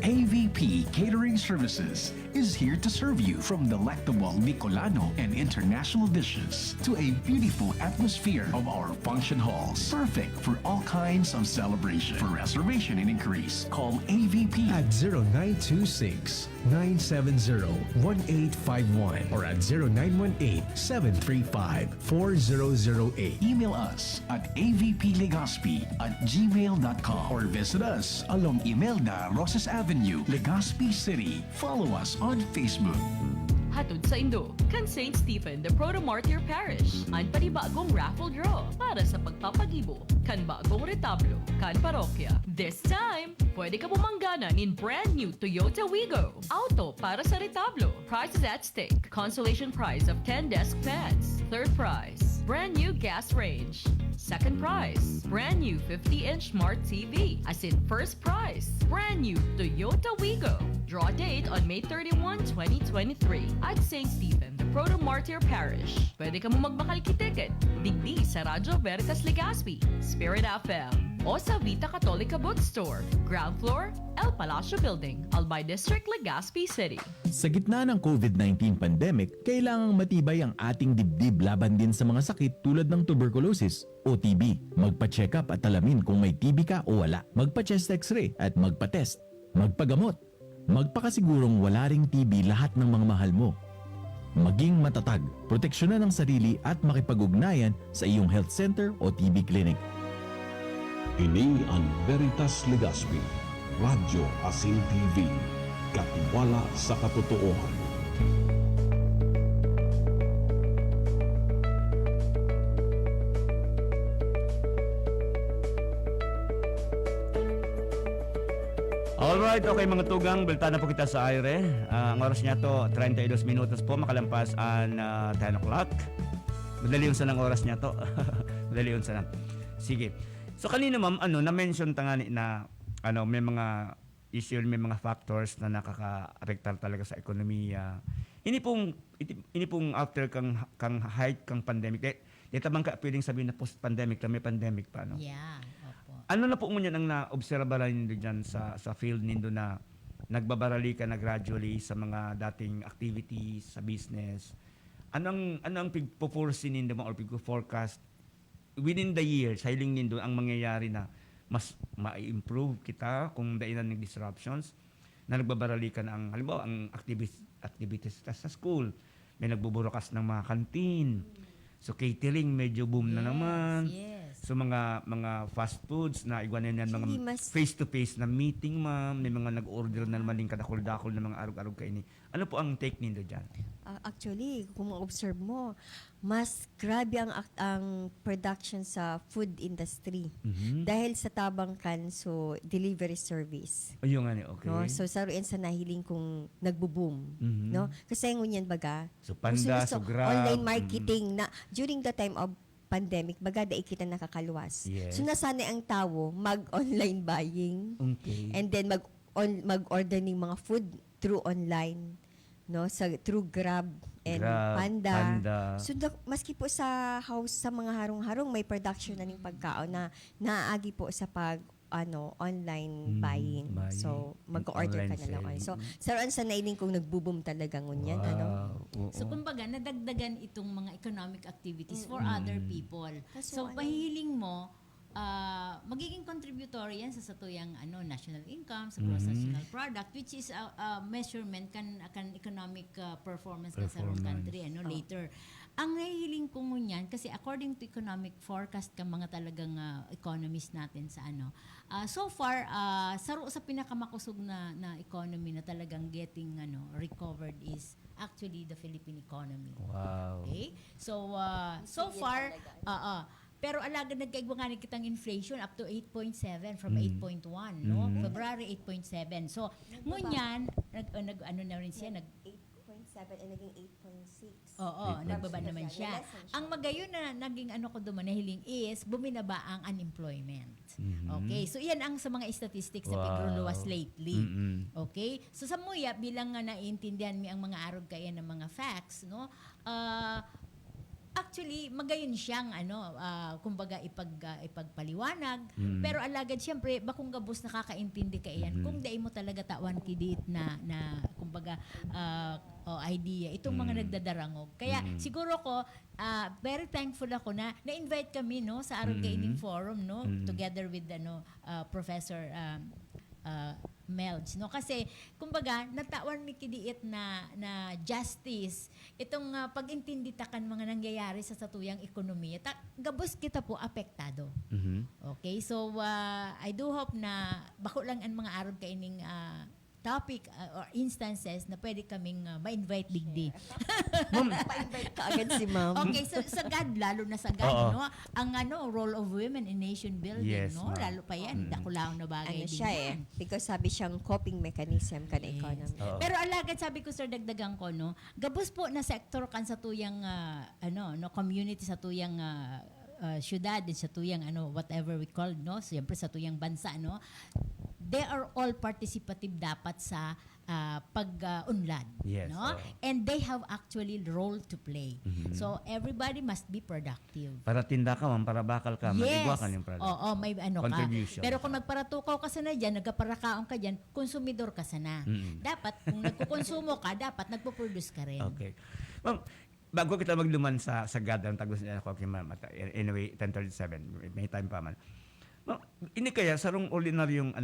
AVP Catering Services is here to serve you, from delectable Bicolano and international dishes to a beautiful atmosphere of our function halls. Perfect for all kinds of celebration. For reservation and inquiries, call AVP at 0926-970-1851 or at 0918-735-4008. Email us at avplegazpi@gmail.com or visit us along Imelda Rosas Avenue, Legazpi City. Follow us on Facebook. Hatod sa Indo, kan St. Stephen the Proto-Martyr Parish, ang panibagong raffle draw para sa pagpapagibo, kan bagong retablo, kan parokya. This time, pwede ka bumanggana in brand new Toyota Wigo. Auto para sa retablo. Prizes at stake. Consolation prize of 10 desk fans. Third prize, brand new gas range. Second prize, brand new 50-inch smart TV. As in first prize, brand new Toyota Wigo. Draw date on May 31, 2023 at St. Stephen, the Proto-Martyr Parish. Pwede ka mo magmakalki-ticket. Digdi sa Radyo Veritas Legazpi, Spirit FM, o sa Vita Católica Bookstore, ground floor, El Palacio Building, Albay District, Legazpi City. Sa gitna ng COVID-19 pandemic, kailangang matibay ang ating dibdib laban din sa mga sakit tulad ng tuberculosis o TB. Magpa-check up at alamin kung may TB ka o wala. Magpa-chest x-ray at magpa-test. Magpagamot. Magpakasigurong wala ring TB lahat ng mga mahal mo. Maging matatag, proteksyonan ang sarili at makipag-ugnayan sa iyong health center o TB clinic. Ini ang Veritas Legazpi, Radyo Asin TV, katiwala sa katotohanan. Alright, okay mga tugang, balita na po kita sa aire. Ang oras niya to, 32 minutos po, makalampas ang 10 o'clock. Madali yung sanang oras niya to. Madali yung sanang. Sige. So kanina ma'am, na-mention ta nga na may mga issue, may mga factors na nakaka-rektar talaga sa ekonomiya. Ini pong after kang height kang pandemic. Di tabang ka pwedeng sabihin na post-pandemic, may pandemic pa, no? Yeah. Opo. Ano na po mo yan ang na-obserba nindo dyan sa field nindo na nagbabarali ka na gradually sa mga dating activities, sa business? Ano ang pagpo-foresee nindo mo or pagpo-forecast within the year, sa hiling nindo ang mangyayari na mas ma-improve kita kung dainan ng disruptions na nagbabarali ka na halimbawa, ang activities sa school. May nagbuburokas ng mga kantin. So catering medyo boom na naman. Yes. So mga fast foods na igwanan yan mga face-to-face na meeting ma'am, may mga nag-order na naman din kadakol-dakol na mga arog-arog kaini. Ano po ang take nindo diyan? Actually, kung ma-observe mo, mas grabe ang production sa food industry. Dahil sa tabang so delivery service. Ayun nga ni, okay. No? So saruin sa nahiling kung nagbo-boom, no? Kasi ngunyan baga. So Panda, so Grab, online marketing na during the time of pandemic, baga dai kita nakakaluwas. Yes. So nasanay ang tao mag-online buying. Okay. And then mag-order ng mga food through online, no? Through Grab and Panda. So maski po sa house sa mga harong-harong may production na ning pagkaon na naagi po sa online buying. So mag-order ka na lang. So saruan sa nailing kung nagbo-boom talaga ngunyan, So kumbaga nadagdagan itong mga economic activities for other people. So pahihiling mo magiging contributory yan sa satuyang national income, sa gross national product, which is a measurement kan economic performance ng sa country later. Ang nahihiling ko ngunyan kasi according to economic forecast ka mga talagang economists natin sa so far saro sa pinakamakusog na economy na talagang getting recovered is actually the Philippine economy. Wow. Okay? So so far pero alagad nagkaigwanganin kitang inflation up to 8.7 from 8.1, no? February 8.7. So, ngunyan, na rin siya, 8.7 and naging 8.6. Oo, nagbaba naman siya. Ang magayon na naging ko duman na hiling is, buminaba ang unemployment. Okay, so iyan ang sa mga statistics na pigruluwas lately. Okay, so sa muya, bilang nga naiintindihan mi ang mga arog kaya ng mga facts, no? Actually, magayon siyang kumbaga ipagpaliwanag, pero alagad siyempre bakong gabos nakakaintindi ka iyan kung dai mo talaga tawan kidiit na kumbaga idea itong mga nagdadarangog. Kaya siguro ko very thankful ako na na-invite kami sa Arog Kaining Forum together with Professor Melge, no? Kasi kumbaga natawan mi kidiit na justice itong pag-intindi takan mga nangyayari sa satuyang ekonomiya gabos kita po apektado. Okay, so I do hope na bako lang ang mga arog kaining topic or instances na pwede kaming ma-invite digdi. Pa-invite ka agad si ma'am. Okay, so sa God, lalo na sa God, no? Ang role of women in nation building, yes, no? Lalo pa yan, dakulaw na bagay din siya yan. Because sabi siyang coping mechanism kan economy. Pero alagad sabi ko sir, dagdagan ko, no? Gabos po na sector kan sa tuyang community sa tuyang syudad, sa tuyang whatever we call, no? Siyempre sa tuyang bansa, no? They are all participative dapat sa pag-unlad, yes, no? And they have actually role to play. So everybody must be productive. Para tinda ka man, para bakal ka, maigwa ka yung product. Oo, may contribution. ka. Pero kung nagparatukaw ka sana dyan, nagkaparakaon ka dyan, konsumidor ka sana. Dapat, kung nagkukonsumo ka, dapat nagpo-produce ka rin. Okay. Ma'am, bago kita magluman sa gadang tagos niya ako, anyway, 10:37, may time pa man. Ini kaya sarong ordinaryong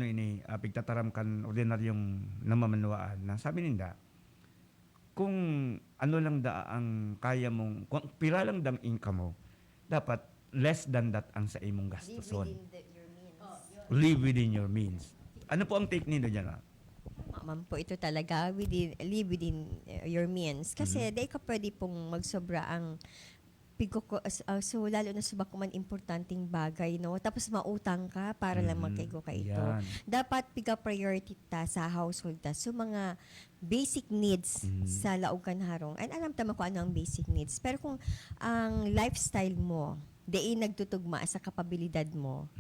pigtataram kan ordinaryong namamanwaan na sabi ninda kung lang ang kaya mong kung pira lang dang income mo dapat less than that ang sa imong gastuson. live within your means. Ano po ang take ninyo dyan, ma'am? Ma'am po, ito talaga live within your means. Kasi di ka pwede pong magsobra ang pigo ko, so lalo na sa man importanteng bagay, no? Tapos mautang ka para lang magkaigo ka ito. Yan. Dapat piga priority ta sa household ta. So mga basic needs sa laugan harong. And alam tama ko ano ang basic needs. Pero kung ang lifestyle mo, diin nagtutugma sa kapabilidad mo,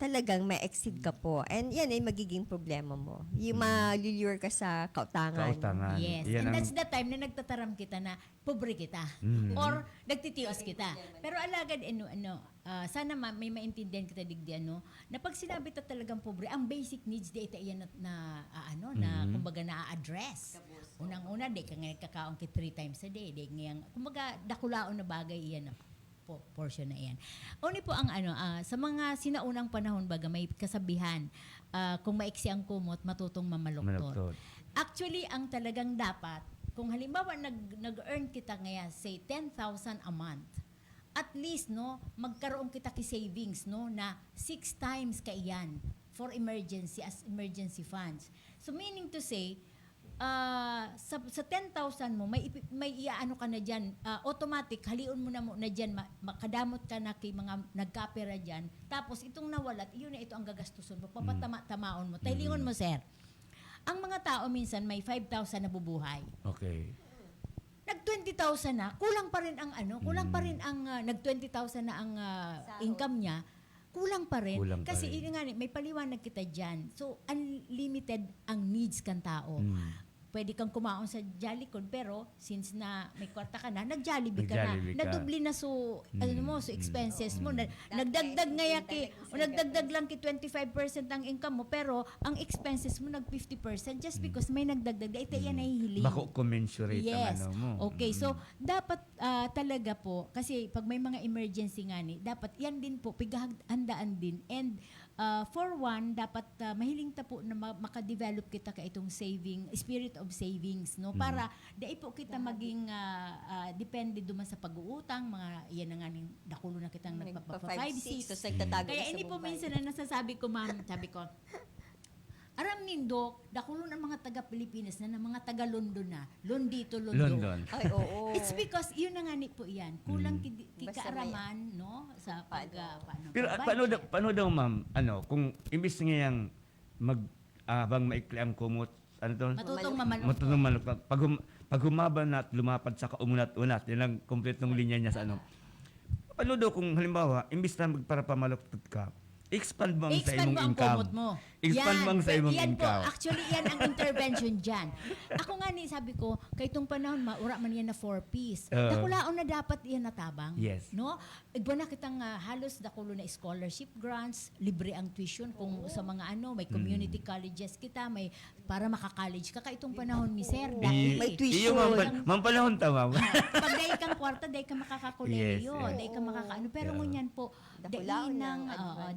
talagang may exceed ka po. And yan ay magiging problema mo. Yung malilure ka sa kautangan. Yes. Yan And ang- that's the time na nagtataram kita na pobre kita. Or nagtitios kita. Pero alagad, sana may maintindihan kita digdi, na pag sinabi ta talagang pobre, ang basic needs, di ita iyan na kumbaga na-address. Unang-una, di ka ngayon kakaon ki 3 times a day. Di ngayon, kumbaga, dakulaon na bagay iyan na portion na iyan. Uni po ang sa mga sinaunang panahon baga may kasabihan, kung maiksi ang kumot, matutong mamaluktot. Actually, ang talagang dapat, kung halimbawa nag-earn kita ngayon, say 10,000 a month, at least magkaroon kita ki savings na 6 times ka iyan for emergency as emergency funds. So meaning to say, sa 10,000 mo may iaano ka na diyan, automatic halion mo na diyan, makadamot ka na kay mga nagkapera diyan, tapos itong nawalat iyon na ito ang gagastuson mo, papatama-tamaon mo. Taylingon mo, sir, ang mga tao minsan may 5,000 na bubuhay, Okay. nag 20,000 na, kulang pa rin ang nag 20,000 na ang income niya, kulang pa rin. Kulang pa Kasi rin. may paliwanag kita dyan. So, unlimited ang needs kan tao. Pwede kang kumaon sa Jollibee, pero since na may kwarta ka na, nag-Jollibee ka na. Nag-Jollibee ka. Nadubli na so expenses mo. Nagdagdag ngaya nagdagdag lang ki 25% ang income mo, pero ang expenses mo nag 50% just because may nagdagdag. Ito yan ay hiling. Bako commensurate Yes. ang mo. Okay, so dapat talaga po, kasi pag may mga emergency nga ni, dapat yan din po, pighandaan din. And for one, dapat mahiling ta po na makadevelop kita ka itong spirit of savings, para dai po kita maging depende duman sa pag-uutang, mga yan na nga ning dakulo na kitang nagpapa 5-6. Tapos nagtatago Kaya na sa ini po Bombay. minsan na nasasabi ko, ma'am, sabi ko, aram nindo, dakulo ng mga taga Pilipinas na ng mga taga London na. Londito, London. Ay, oo. It's because yun na nga ni po yan. Kulang Basta kaaraman, sa paano. Pero budget. paano daw, ma'am, kung imbis ngayang bang maikli ang kumot, Matutong mamaluktot. Matutong maluktot. Pag humaba na at lumapad sa kaumunat-unat, yan ang kompletong linya niya sa Paano daw kung halimbawa, imbis na magparapamaluktot ka, expand mo ang sa I-expand imong mo ang income. kumot mo. Expand mo ang sa imong yan income. Po, actually, yan ang intervention dyan. Ako nga sabi ko, kay itong panahon, maura man yan na 4-piece. Dakulaon na dapat yan natabang. Yes. No? Igba na kitang halos dakulo na scholarship grants, libre ang tuition kung sa mga may community colleges kita, may para maka-college ka. Kay itong panahon ni Sir, dahil May tuition. Iyo, ma'am, panahon ta, ma'am. pag dahi kang kwarta, dahi ka makakakuleyo, Yes, yes. dahi ka makakaano. Pero ngunyan po, Dakulaon ng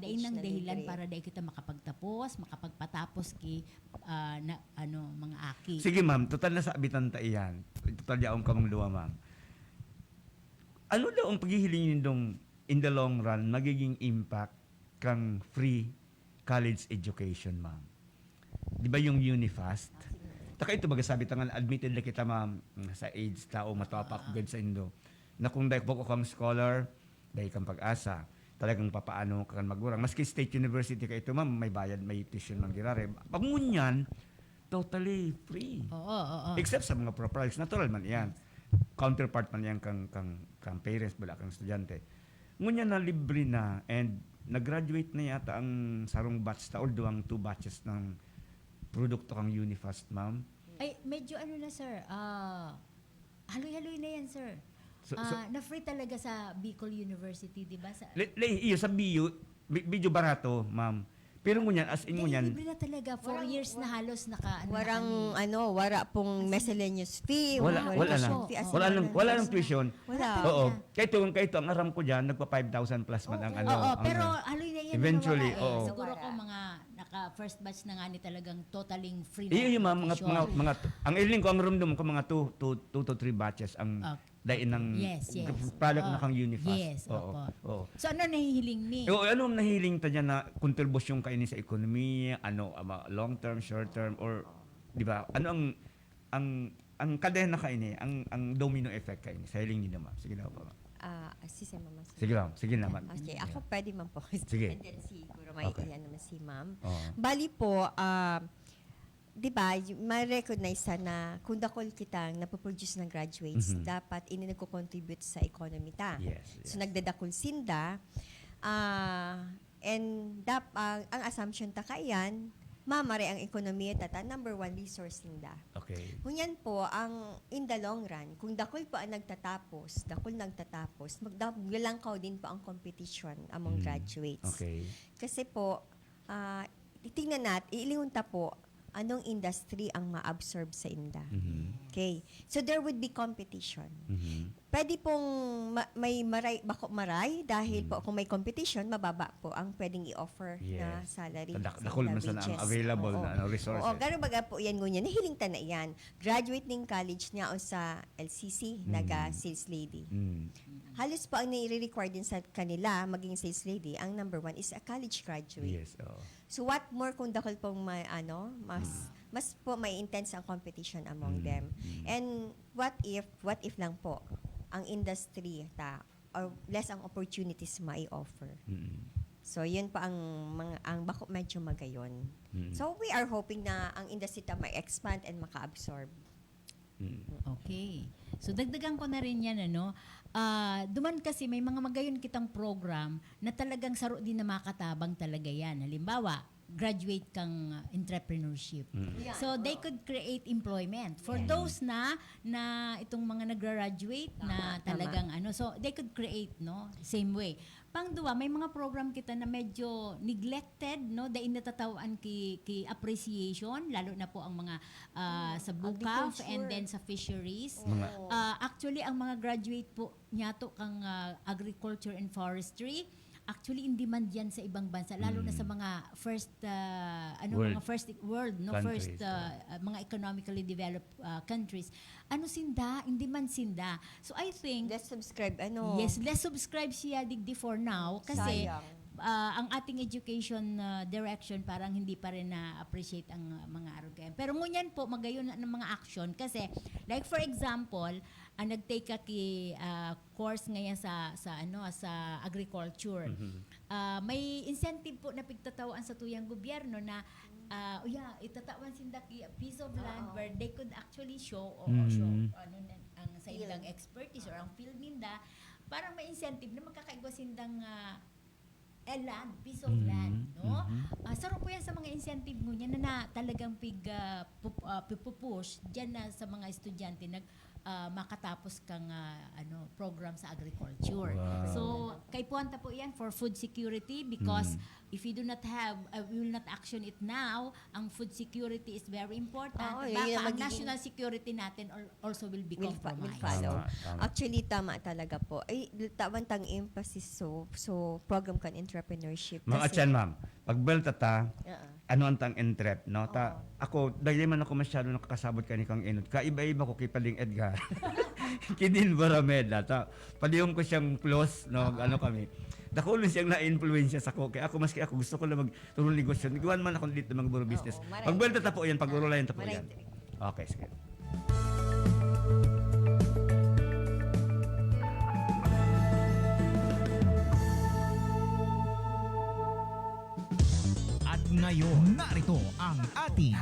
dahin ng advantage na dahilan libre. para dahi kita makapagtapos, makapagpatapos ki mga aki. Sige, ma'am, total na sa abitan ta iyan. Total yaong kamang luwa, ma'am. Ano daw ang paghihilingin dong in the long run magiging impact kang free college education, ma'am? Di ba yung Unifast? Taka ito baga sabi tangan admitted na kita, ma'am, sa age tao matapak good sa Indo. Na kung dahil po kang scholar, dahil kang pag-asa, talagang papaano ka magurang. Maski state university ka ito, ma'am, may bayad, may tuition man girare. Pangunyan, totally free. Oo. Except sa mga profiles, natural man yan. Counterpart man yan kang parents, bala kang estudyante. Ngunyan na libre na, and nag-graduate na yata ang sarong batch ta, although ang 2 batches ng produkto kang Unifast, ma'am. Ay, medyo na sir, haloy-haloy na yan sir. So- Na-free talaga sa Bicol University, di ba? Iyo sa medyo barato, ma'am. Pero ngunyan, as in ngunyan, Libre na talaga, 4 years na halos Wala pong miscellaneous fee. wala tuition na. fee, as in Wala nang tuition. Wala. Oo. Kahit ang aram ko diyan nagpa 5,000 plus man ang Oo, pero haloy na yan. Eventually, nawala oo. Siguro ko mga naka first batch na nga ni talagang totaling free na Iyo yung application. ang iling ko ang rumdum ko mga 2 to 3 batches ang dain ng Yes. product na kang Unifast. Yes, Oo. Oo. So ano nahihiling ni? Ano ang nahiling ta dyan na kontribusyon kainin sa ekonomiya, long term, short term, or di ba? Ano ang kadena kaini, ang domino effect kaini sa hiling ni naman. Sige na po. Si Ma'am. Sige naman. Okay, ako pwede man po. Sige. And then siguro may iyan naman si Ma'am. Oo. Bali po, di ba, ma-recognize na kung dakol kitang napoproduce ng graduates, dapat ini nagko-contribute sa economy ta. Yes. So nagdadakol sinda, and ang assumption ta kayan, mamari ang ekonomiya tata, number 1 resource sinda. Okay. Kunyan po, in the long run, kung dakol po ang nagtatapos, maglalangkaw din po ang competition among graduates. Okay. Kasi po, tingnan natin, iilingunta po, anong industry ang ma-absorb sa inda. Okay. So there would be competition. Pwede pong may maray dahil po kung may competition, mababa po ang pwedeng i-offer na salary. Dakol man sa ang available na resources. Oo, gano'n baga po yan ngunyan. Nahiling ta na yan. Graduate ng college niya o sa LCC, naga-sales lady. Halos po ang nire-require din sa kanila maging sales lady, ang number 1 is a college graduate. Yes. So what more kung dakol pong mas po may intense ang competition among them. And what if lang po ang industry or less ang opportunities mai-offer. So yun po ang bako medyo magayon. So we are hoping na ang industry ta ma-expand and maka-absorb. Okay. So dagdagan ko na rin yan, duman kasi may mga magayon kitang program na talagang saro din na makatabang talaga yan. Halimbawa, graduate kang entrepreneurship. So they could create employment for those na itong mga nagra-graduate na talagang so they could create same way. Pangduwa, may mga program kita na medyo neglected, dahil natatawan ki appreciation, lalo na po ang mga sa BUCAF and then sa fisheries. Actually, ang mga graduate po nyato kang agriculture and forestry, actually in demand yan sa ibang bansa, lalo na sa mga first world, countries, mga economically developed countries. In demand sinda. So I think Let's subscribe yes, let's subscribe siya digdi for now kasi ang ating education direction parang hindi pa rin na-appreciate ang mga arugay. Pero ngunyan po magayon ng mga action kasi like for example, nag-take ka course ngayon sa agriculture. May incentive po na pigtatawaan sa tuyang gobyerno na itatawan sinda ki a piece of land where they could actually show ang sa ilang expertise or ang field ninda para may incentive na magkakaigwa sindang land, piece of land, saro po yan sa mga incentive ngunyan na talagang pupush diyan na sa mga estudyante makatapos kang program sa agriculture. Wow. So kay puwanta po yan for food security because if you do not have, we will not action it now, ang food security is very important. Baka ang national security natin also will be compromised. Follow. Actually, tama talaga po. Tawantang emphasis so program kan entrepreneurship. Mga tiyan, ma'am, pagbelta ta, ano ang tang entrep, no? Ako, dahil man ako masyado nakakasabot kani kang inod. Kaiba-iba ko kay Paling Edgar. Kidin Barameda. Padiyong ko siyang close, kami. Dako lang siyang na-influensya sa ko. Kaya ako, maski ako, gusto ko lang magturong negosyo. Nagawan man ako dito mga buro business. Pagbelta ta po yan, pag-urulayan ta po yan. Okay, sige. Ngayon, narito ang ating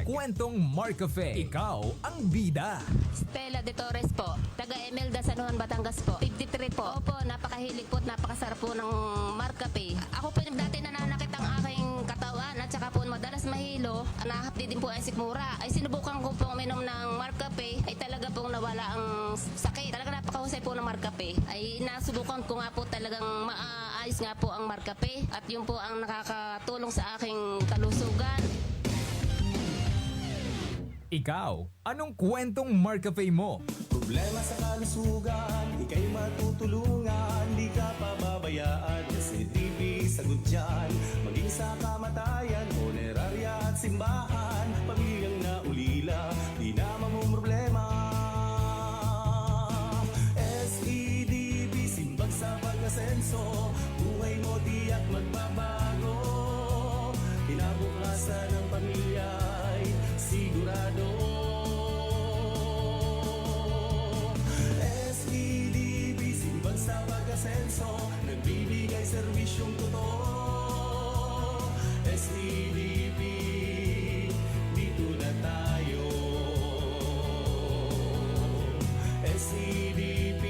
#Kwentong Marcafe. Ikaw ang bida. Stella de Torres po, taga Emelda, San Juan, Batangas po. 53 po. Opo, napakahilig po at napakasarap po ng Marcafe. Ako po yung dati nananakit ang aking katawan at saka po madalas mahilo. Nahapdi din po ang sikmura. Ay sinubukan ko pong minom ng Marcafe ay talaga pong nawala ang sakit. Talaga napakahusay po ng Marcafe. Ay nasubukan ko nga po talagang maayos nga po ang Marcafe at yun po ang nakakatulong sa aking kalusugan. Ikaw, anong kwentong Marcafe mo? Problema sa kalusugan, ika'y matutulungan, di ka pababayaan. Kasi TV, sagot dyan, maging sa kamatayan, simbahan, pamilyang naulila, di na mamumroblema. SEDB, simbag sa pag-asenso, buhay mo tiyak magbabago. Kinabukasan ng pamilya ay sigurado. SEDB, simbag sa pag-asenso, nagbibigay serbisyong totoo. SEDB, dito na tayo. SEDB,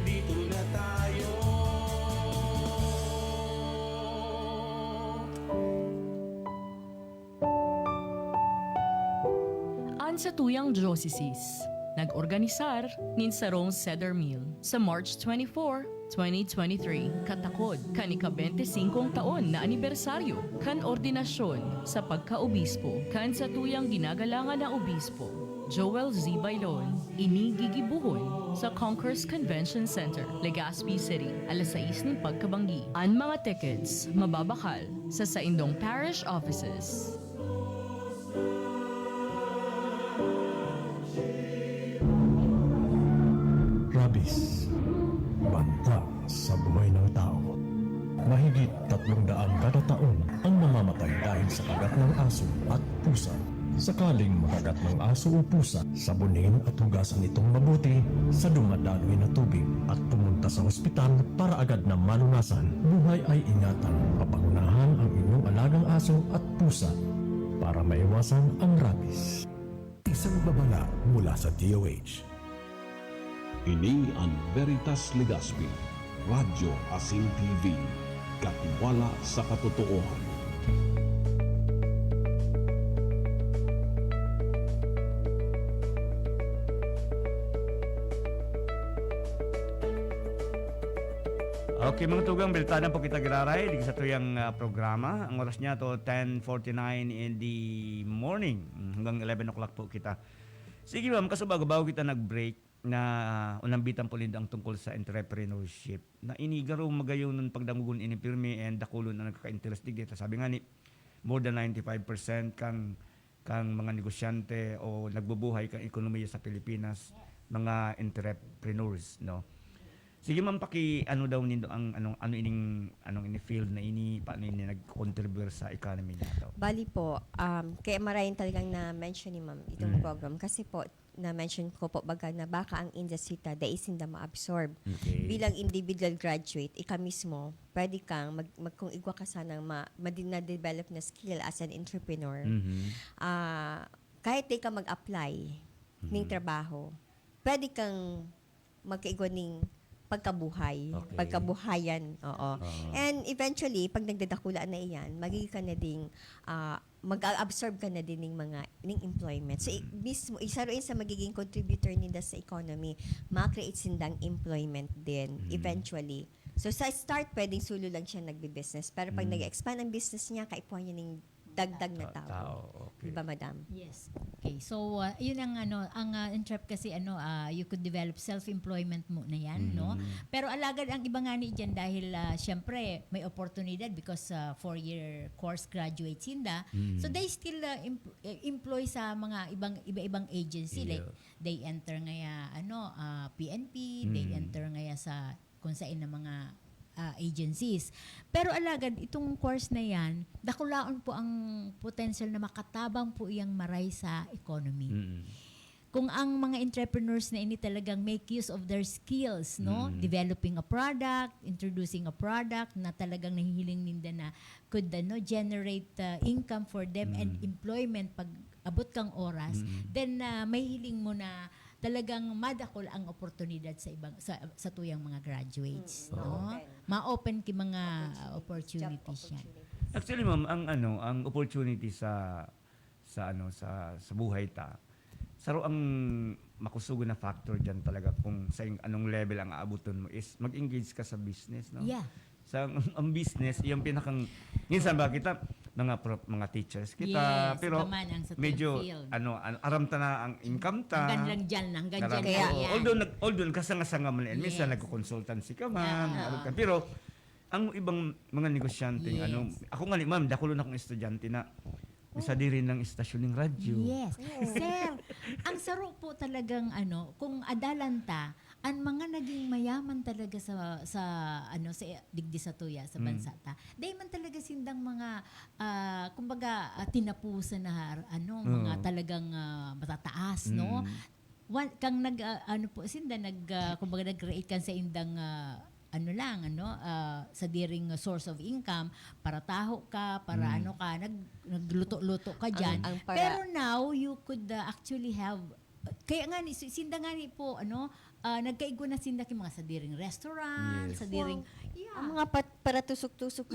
dito na tayo. Sa tuyang diocese, nag-organisar nin sarong Cedar Meal sa March 24, 2023, katakod kanika 25 taon na anibersaryo kan ordinasyon sa pagka-obispo kan sa tuyang ginagalangan na obispo Joel Z. Bailon, inigigibuhon sa Concourse Convention Center, Legazpi City, alas 6 ng pagkabanggi. Ang mga tickets mababakal sa saindong parish offices. Rabies, banta sa buhay ng tao. Mahigit 300 kada taon ang namamatay dahil sa kagat ng aso at pusa. Sakaling makagat ng aso o pusa, sabunin at hugasan itong mabuti sa dumadaloy na tubig at pumunta sa ospital para agad na malunasan. Buhay ay ingatan, papangunahan ang inyong alagang aso at pusa para maiwasan ang rabies. Isang babala mula sa DOH. Ini ang Veritas Legazpi, Radyo Asin TV, katiwala sa katotohanan. Okay mga tugang, biltanan po kita giraray di sa tuyang programa. Ang oras niya to 10:49 in the morning hanggang 11 o'clock po kita. Sige ma'am, kaso bago kita nag-break na unambitan po ang tungkol sa entrepreneurship na inigaro magayon ng pagdangugon inipirmi and dakulon na nagkaka-interest dito. Sabi nga ni more than 95% kang mga negosyante o nagbubuhay kang ekonomiya sa Pilipinas mga entrepreneurs, no. Sige ma'am, ano daw nindo ang anong ini field na ini paano ini nag-contribute sa economy nato. Bali po, kaya maraming talagang na-mention ni ma'am itong program kasi po na-mention ko po baga na baka ang industry ta daisin da ma-absorb. Okay. Bilang individual graduate, ika mismo, pwede kang kung igwa ka sanang na-develop na skill as an entrepreneur. Kahit di ka mag-apply ng trabaho, pwede kang magkaigwa ng pagkabuhay, pagkabuhayan, oo. And eventually, pag nagdadakula na iyan, magiging ka na ding, mag-absorb ka na din ng mga employment. So, mismo, isa rin sa magiging contributor nila sa economy, ma-create sindang employment din, eventually. So, sa start, pwedeng sulo lang siya nagbi-business. Pero pag nag-expand ang business niya, kaipuhan niya ng dagdag na tao. Okay. Diba, madam? Yes. Okay. So, yun ang entrep kasi you could develop self-employment mo na yan, no? Pero alagad ang iba nga ni dyan dahil syempre may oportunidad because 4-year course graduates sinda. So, they still employ sa mga iba-ibang agency. Like, they enter ngaya, PNP, they enter ngaya sa kung saan na mga agencies. Pero alagad, itong course na yan, dakulaon po ang potential na makatabang po iyang maray sa economy. Kung ang mga entrepreneurs na ini talagang make use of their skills, no? Developing a product, introducing a product na talagang nahihiling ninda na could generate income for them and employment pag abot kang oras, then may hiling mo na talagang madakol ang oportunidad sa ibang sa tuyang mga graduates, no? Ma-open ki mga opportunities yan. Actually ma'am, ang opportunity sa buhay ta. Saro ang makusugo na factor diyan talaga kung sa anong level ang aabuton mo is mag-engage ka sa business, no? Yeah. Sa ang business, yung pinakang minsan ba kita mga teachers kita, pero medyo aram ta na ang income ta. Hanggang dyan kaya although kasanga man minsan nagko-consultancy ka man, pero ang ibang mga negosyante ako nga ni ma'am dakulon akong estudyante na Isa din rin ng istasyon ng radyo. Yes. Sir, ang saro po talagang kung adalanta, ang mga naging mayaman talaga sa digdi sa tuya sa bansa ta. Dahil man talaga sindang mga kumbaga tinapusan na mga talagang matataas, no? Kang sinda kumbaga nag-create kan sa indang sa diring source of income para taho ka, para nagluto-luto ka diyan. Pero now you could actually have kaya nga ni sinda nga ni po nagkaigo na sinda ki mga sa diring restaurant, sa diring Ang mga para tusok-tusok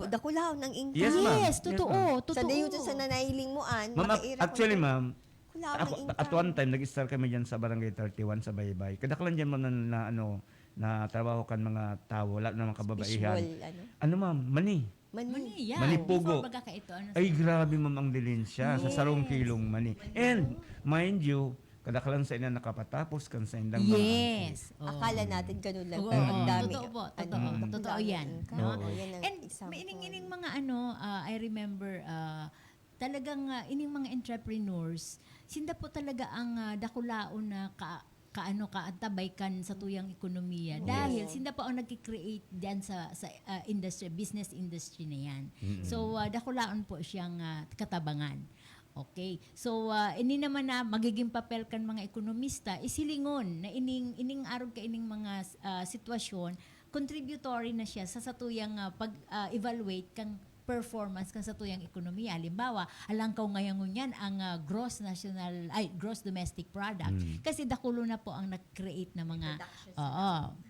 dakulaw ng income. Yes, ma'am. Yes, totoo. Sa dayo sa nanailing mo Ma'am, actually, ma'am, kulaw ng income. at one time nag-start kami diyan sa Barangay 31 sa Baybay. Kadaklan diyan mo na trabaho kan mga tao, lalo na mga kababaihan. Ma'am, mani. Mani, Mani pugo. Before baga ka ito, Ay, grabe ma'am ang dilensya sa sarong kilong mani. And, mind you, kadaklan sa ina nakapatapos kan sa indang mga Yes. Akala natin ganun lang. Oo, Pero ang dami. totoo po. Totoo yan. No? No? Yan ang And ining mga I remember, talagang ining mga entrepreneurs, sinda po talaga ang dakulaon na kaantabay kan sa tuyang ekonomiya dahil sinda pa ang nagki-create diyan sa industry, business industry na yan. So dakulaon po siyang katabangan. Okay. So ini naman na magiging papel kan mga ekonomista isilingon na ining arog ka ining mga sitwasyon, contributory na siya sa satuyang pag-evaluate kang performance kan sa tuyang ekonomiya. Halimbawa, alangkaw ngayon yan ang gross domestic product. Kasi dakulo na po ang nag-create na mga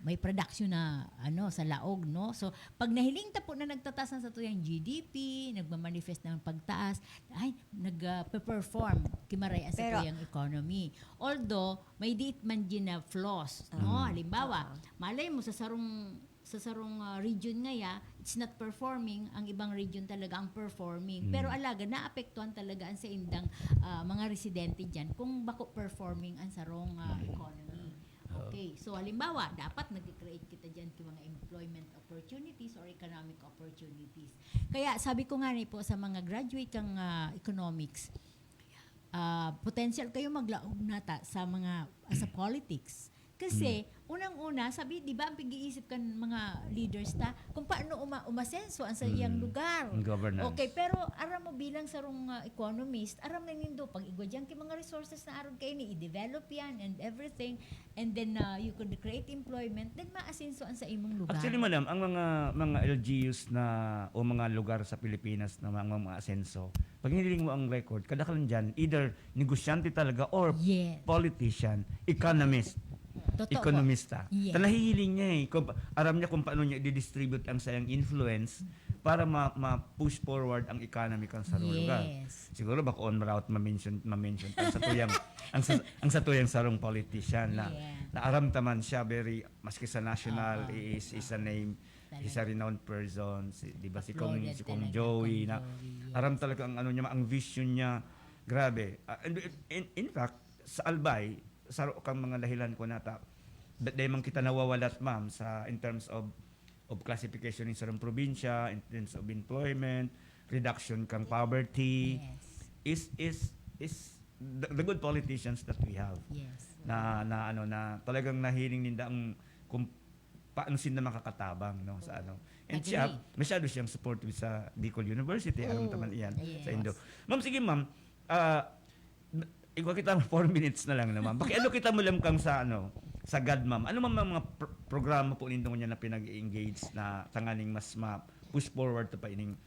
may production na sa laog, no? So, pag nahiling ta po na nagtataas na sa tuyang GDP, nagmamanifest ng pagtaas, nag-perform kimaray sa tuyang economy. Although, may diit man din na flaws, no? Halimbawa, malay mo sa sarong region ngaya, it's not performing, ang ibang region talaga ang performing. Pero alaga, naapektuhan talaga ang sa indang mga residente dyan kung bako performing ang sarong economy. Okay, so halimbawa, dapat nag-create kita dyan ng mga employment opportunities or economic opportunities. Kaya sabi ko nga po sa mga graduate kang economics, potential kayo maglaog nata sa mga sa politics. Kasi, unang-una, sabi, di ba, ang pag-iisip kan mga leaders kung paano umasenso ang sa iyang lugar. Governance. Okay, pero aram mo bilang sarong economist, aram na nindo, pag igwa dyan kay mga resources na aram kayo ni, i-develop yan and everything, and then you could create employment, then maasenso ang sa imong lugar. Actually, madam, ang mga LGUs o mga lugar sa Pilipinas na mga asenso, pag hiniling mo ang record, kadakalan dyan, either negosyante talaga or politician, economist. Totoo Ekonomista. Yes. Nahihiling niya aram niya kung paano niya i-distribute ang sayang influence para ma-push forward ang economy kan sa lugar. Siguro baka on route ma-mention ang sa tuyang sarong politician na aram taman siya very maski sa national is a name, is a renowned person, di ba si Kong Joey na aram talaga ang niya, ang vision niya grabe. In fact sa Albay saro kang mga dahilan ko nata dahil man kita nawawalat ma'am in terms of classification in sarong probinsya, in terms of employment, reduction kang poverty, is the good politicians that we have. Na talagang nahiling ninda ang kung paano sila makakatabang sa and siya masyado siyang supportive sa Bicol University alam taman iyan sa Indo. Ma'am, sige ma'am, ikaw kita 4 minutes na lang naman. Pakiano kita mo lang kang sa GAD, ma'am. Ano mga programa po nindong niya na pinag-engage na tanganing mas ma-push forward to pa ining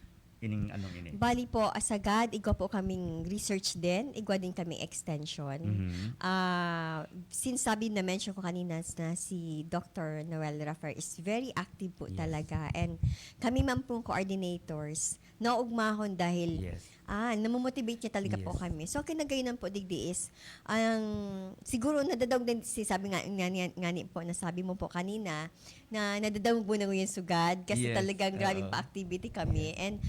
Bali po, asagad, igwa po kaming research din, igwa din kaming extension. Since sabi na-mention ko kanina na si Dr. Noel Raffer is very active po talaga. And kami man pong coordinators, naugmahon dahil namomotivate niya talaga po kami. So, kinagayunan po digdi is, siguro nadadawag din, sabi nga po, nasabi mo po kanina, na nadadawag mo na yung sugad kasi talagang maraming pa-activity kami. And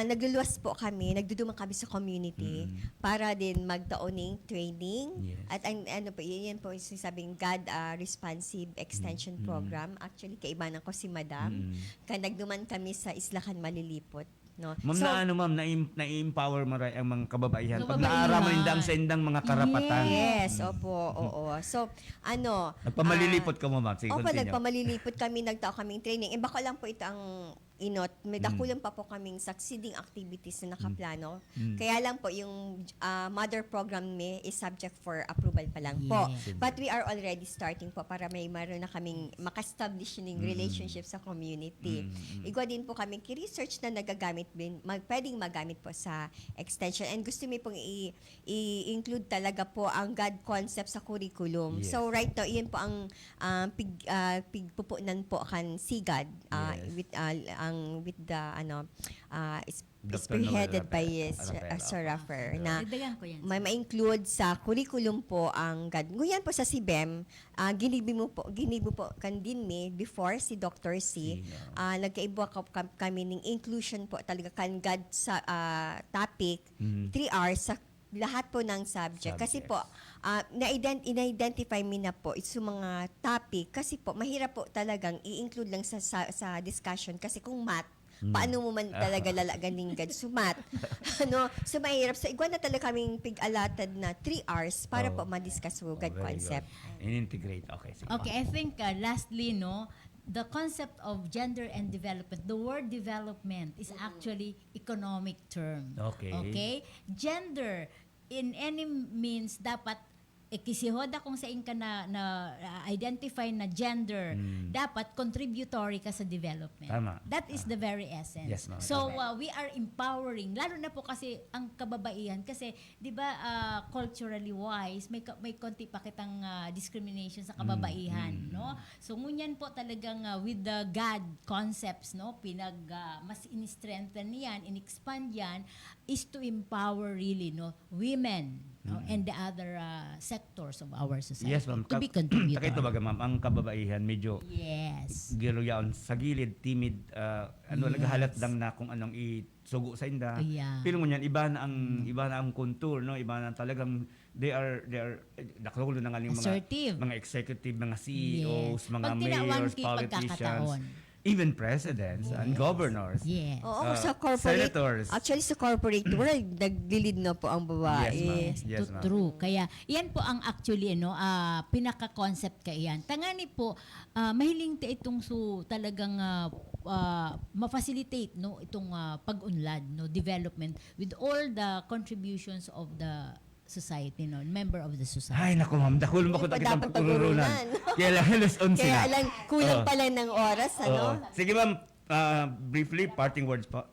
nagluluwas po kami, nagdudumang kami sa community para din magtaoning training. At yan po yung sinasabing GAD Responsive Extension Program. Actually, kaibanan ko si Madam. Kaya nagduman kami sa Islakan Malilipot. No? Ma'am, So, ma'am, na-empower mo rin ang mga kababaihan. Pag Kababaihan. naaraman indang sa indang mga karapatan. Yes, opo, oo. So, Nagpamalilipot ka mo, ma'am. Sige, opo, continue. nagpamalilipot kami, nagtao kaming training. Baka lang po ito ang inot. May dakulan pa po kaming succeeding activities na nakaplano. Kaya lang po yung mother program is subject for approval pa lang po. Yes. But we are already starting po para maroon na kaming maka-establish ng relationship sa community. Igwa din po kaming research na nagagamit din, pwedeng magamit po sa extension. And gusto mi pong i-include talaga po ang God concept sa curriculum. Yes. So right now, iyan po ang pigpupunan po kan SIGAD with the Dr. spearheaded Noel by Rapel. Sir Raffer na Dagdagan ko yan. may ma-include sa curriculum po ang God. Nguyan po sa CBEM, ginibo po kandin before si Dr. C. Nagkaibo kami ng inclusion po talaga kan God sa topic 3 hours sa lahat po ng subject. Kasi po, na-identify mi na po yung mga topic kasi po, mahirap po talagang i-include lang sa discussion kasi kung math, paano mo man talaga lalaganing God sumat. So mahirap. So igwa na talaga kaming pig-allotted na 3 hours para po ma-discuss yung God very concept. good. In-integrate. Okay, sige. Okay, I think lastly, the concept of gender and development, the word development is actually economic term. Okay. Gender, in any means, dapat ikisihoda kung sa inka na identify na gender, dapat contributory ka sa development. Tama. That is the very essence. Yes, ma'am. So we are empowering, lalo na po kasi ang kababaihan kasi 'di ba culturally wise may konti pa kitang discrimination sa kababaihan, no? So ngunyan po talagang with the God concepts, no, mas in-strengthen yan, in-expand yan is to empower really, no, women, no, and the other sectors of our society. Yes, ma'am. To be contributor. Takito baga, ma'am, ang kababaihan medyo giluyaon sa gilid, timid, naghahalat lang na kung anong isugo sa inda. Pero ngunyan iba na ang contour, no? Iba na talagang they are nakulo na nga yung mga executive, mga CEOs, mga mayors, politicians. Even presidents and governors. Oo, sa corporate, senators. actually sa corporate world, naglilid na po ang babae. Yes, ma'am. True. Kaya, yan po ang actually, pinaka-concept ka yan. Tangani po, mahiling ta itong talagang ma-facilitate, no, itong pag-unlad, no, development with all the contributions of the society, no, member of the society. Ay, naku ma'am, dahil mo ko kitang pagkurunan. Kaya lang, alas 11 Kaya na. lang, kulang pala ng oras, ano? Sige ma'am, briefly, parting words po.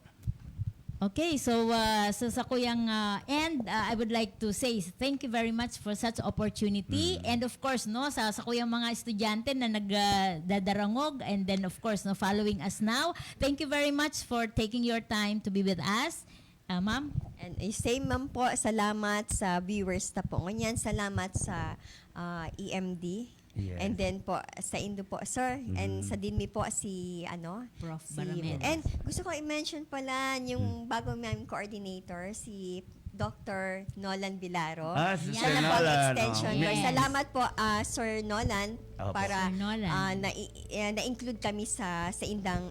Okay, so sa kuyang end, I would like to say thank you very much for such opportunity. And of course, no, sa kuyang mga estudyante na nagdadarangog and then of course, no, following us now. Thank you very much for taking your time to be with us. Ma'am? And same ma'am po, salamat sa viewers na po. Ngunyan, salamat sa EMD. Yes. And then po, sa Indo po, sir. And sa DINMI po, Prof. Baramel. And gusto ko i-mention pala yung bago namin coordinator, si Dr. Nolan Vilaro. Si Yan Sir na po ang Nolan. extension. Yes. Salamat po, Sir Nolan, Opo. para Sir Nolan. na-include kami sa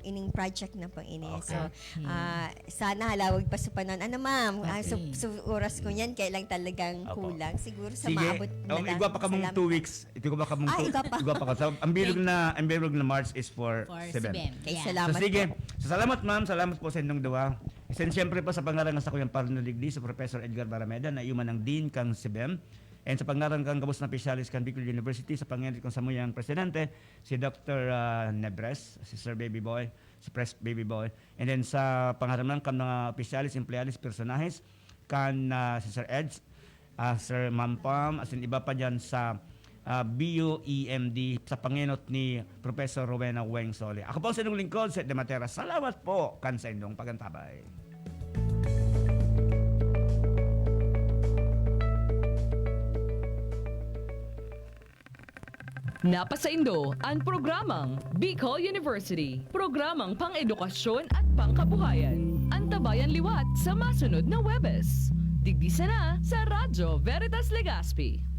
ining project na po ini. Okay. So, sana halawag pa sa panon. Ano ma'am, so oras ko yan, kailang talagang Opo. kulang. Siguro sa Sige, maabot na lang. igwa pa ka mong 2 weeks. Igwa pa ka mong igwa pa ka. So, ang bilog na March is for Sibem. 7. Okay, Yeah. salamat So sige, po. so, salamat ma'am, salamat po sa inyong duwa. And siyempre po sa pangalan sa kuyang paranaligdi sa Professor Edgar Barameda na iuman ng Dean kang CBEM. And sa pangalan kang kabus na Pisyalis kang Bicol University sa pangyayari kong samuyang presidente, si Dr. Nebres, si Sir Baby Boy, si Pres Baby Boy. And then sa pangalan ng mga Pisyalis, Emplealis, Personajes, kan si Sir Eds, Sir Ma'am Pam, as in iba pa dyan sa BUEMD sa panginot ni Professor Rowena Weng Sole. Ako po sa inyong lingkod, Seth De Matera. Salamat po kan sa inyong pagantabay. Napasaindo ang programang Bicol University. Programang pang-edukasyon at pangkabuhayan. Antabayan liwat sa masunod na Webes. Digdi na sa Radyo Veritas Legazpi.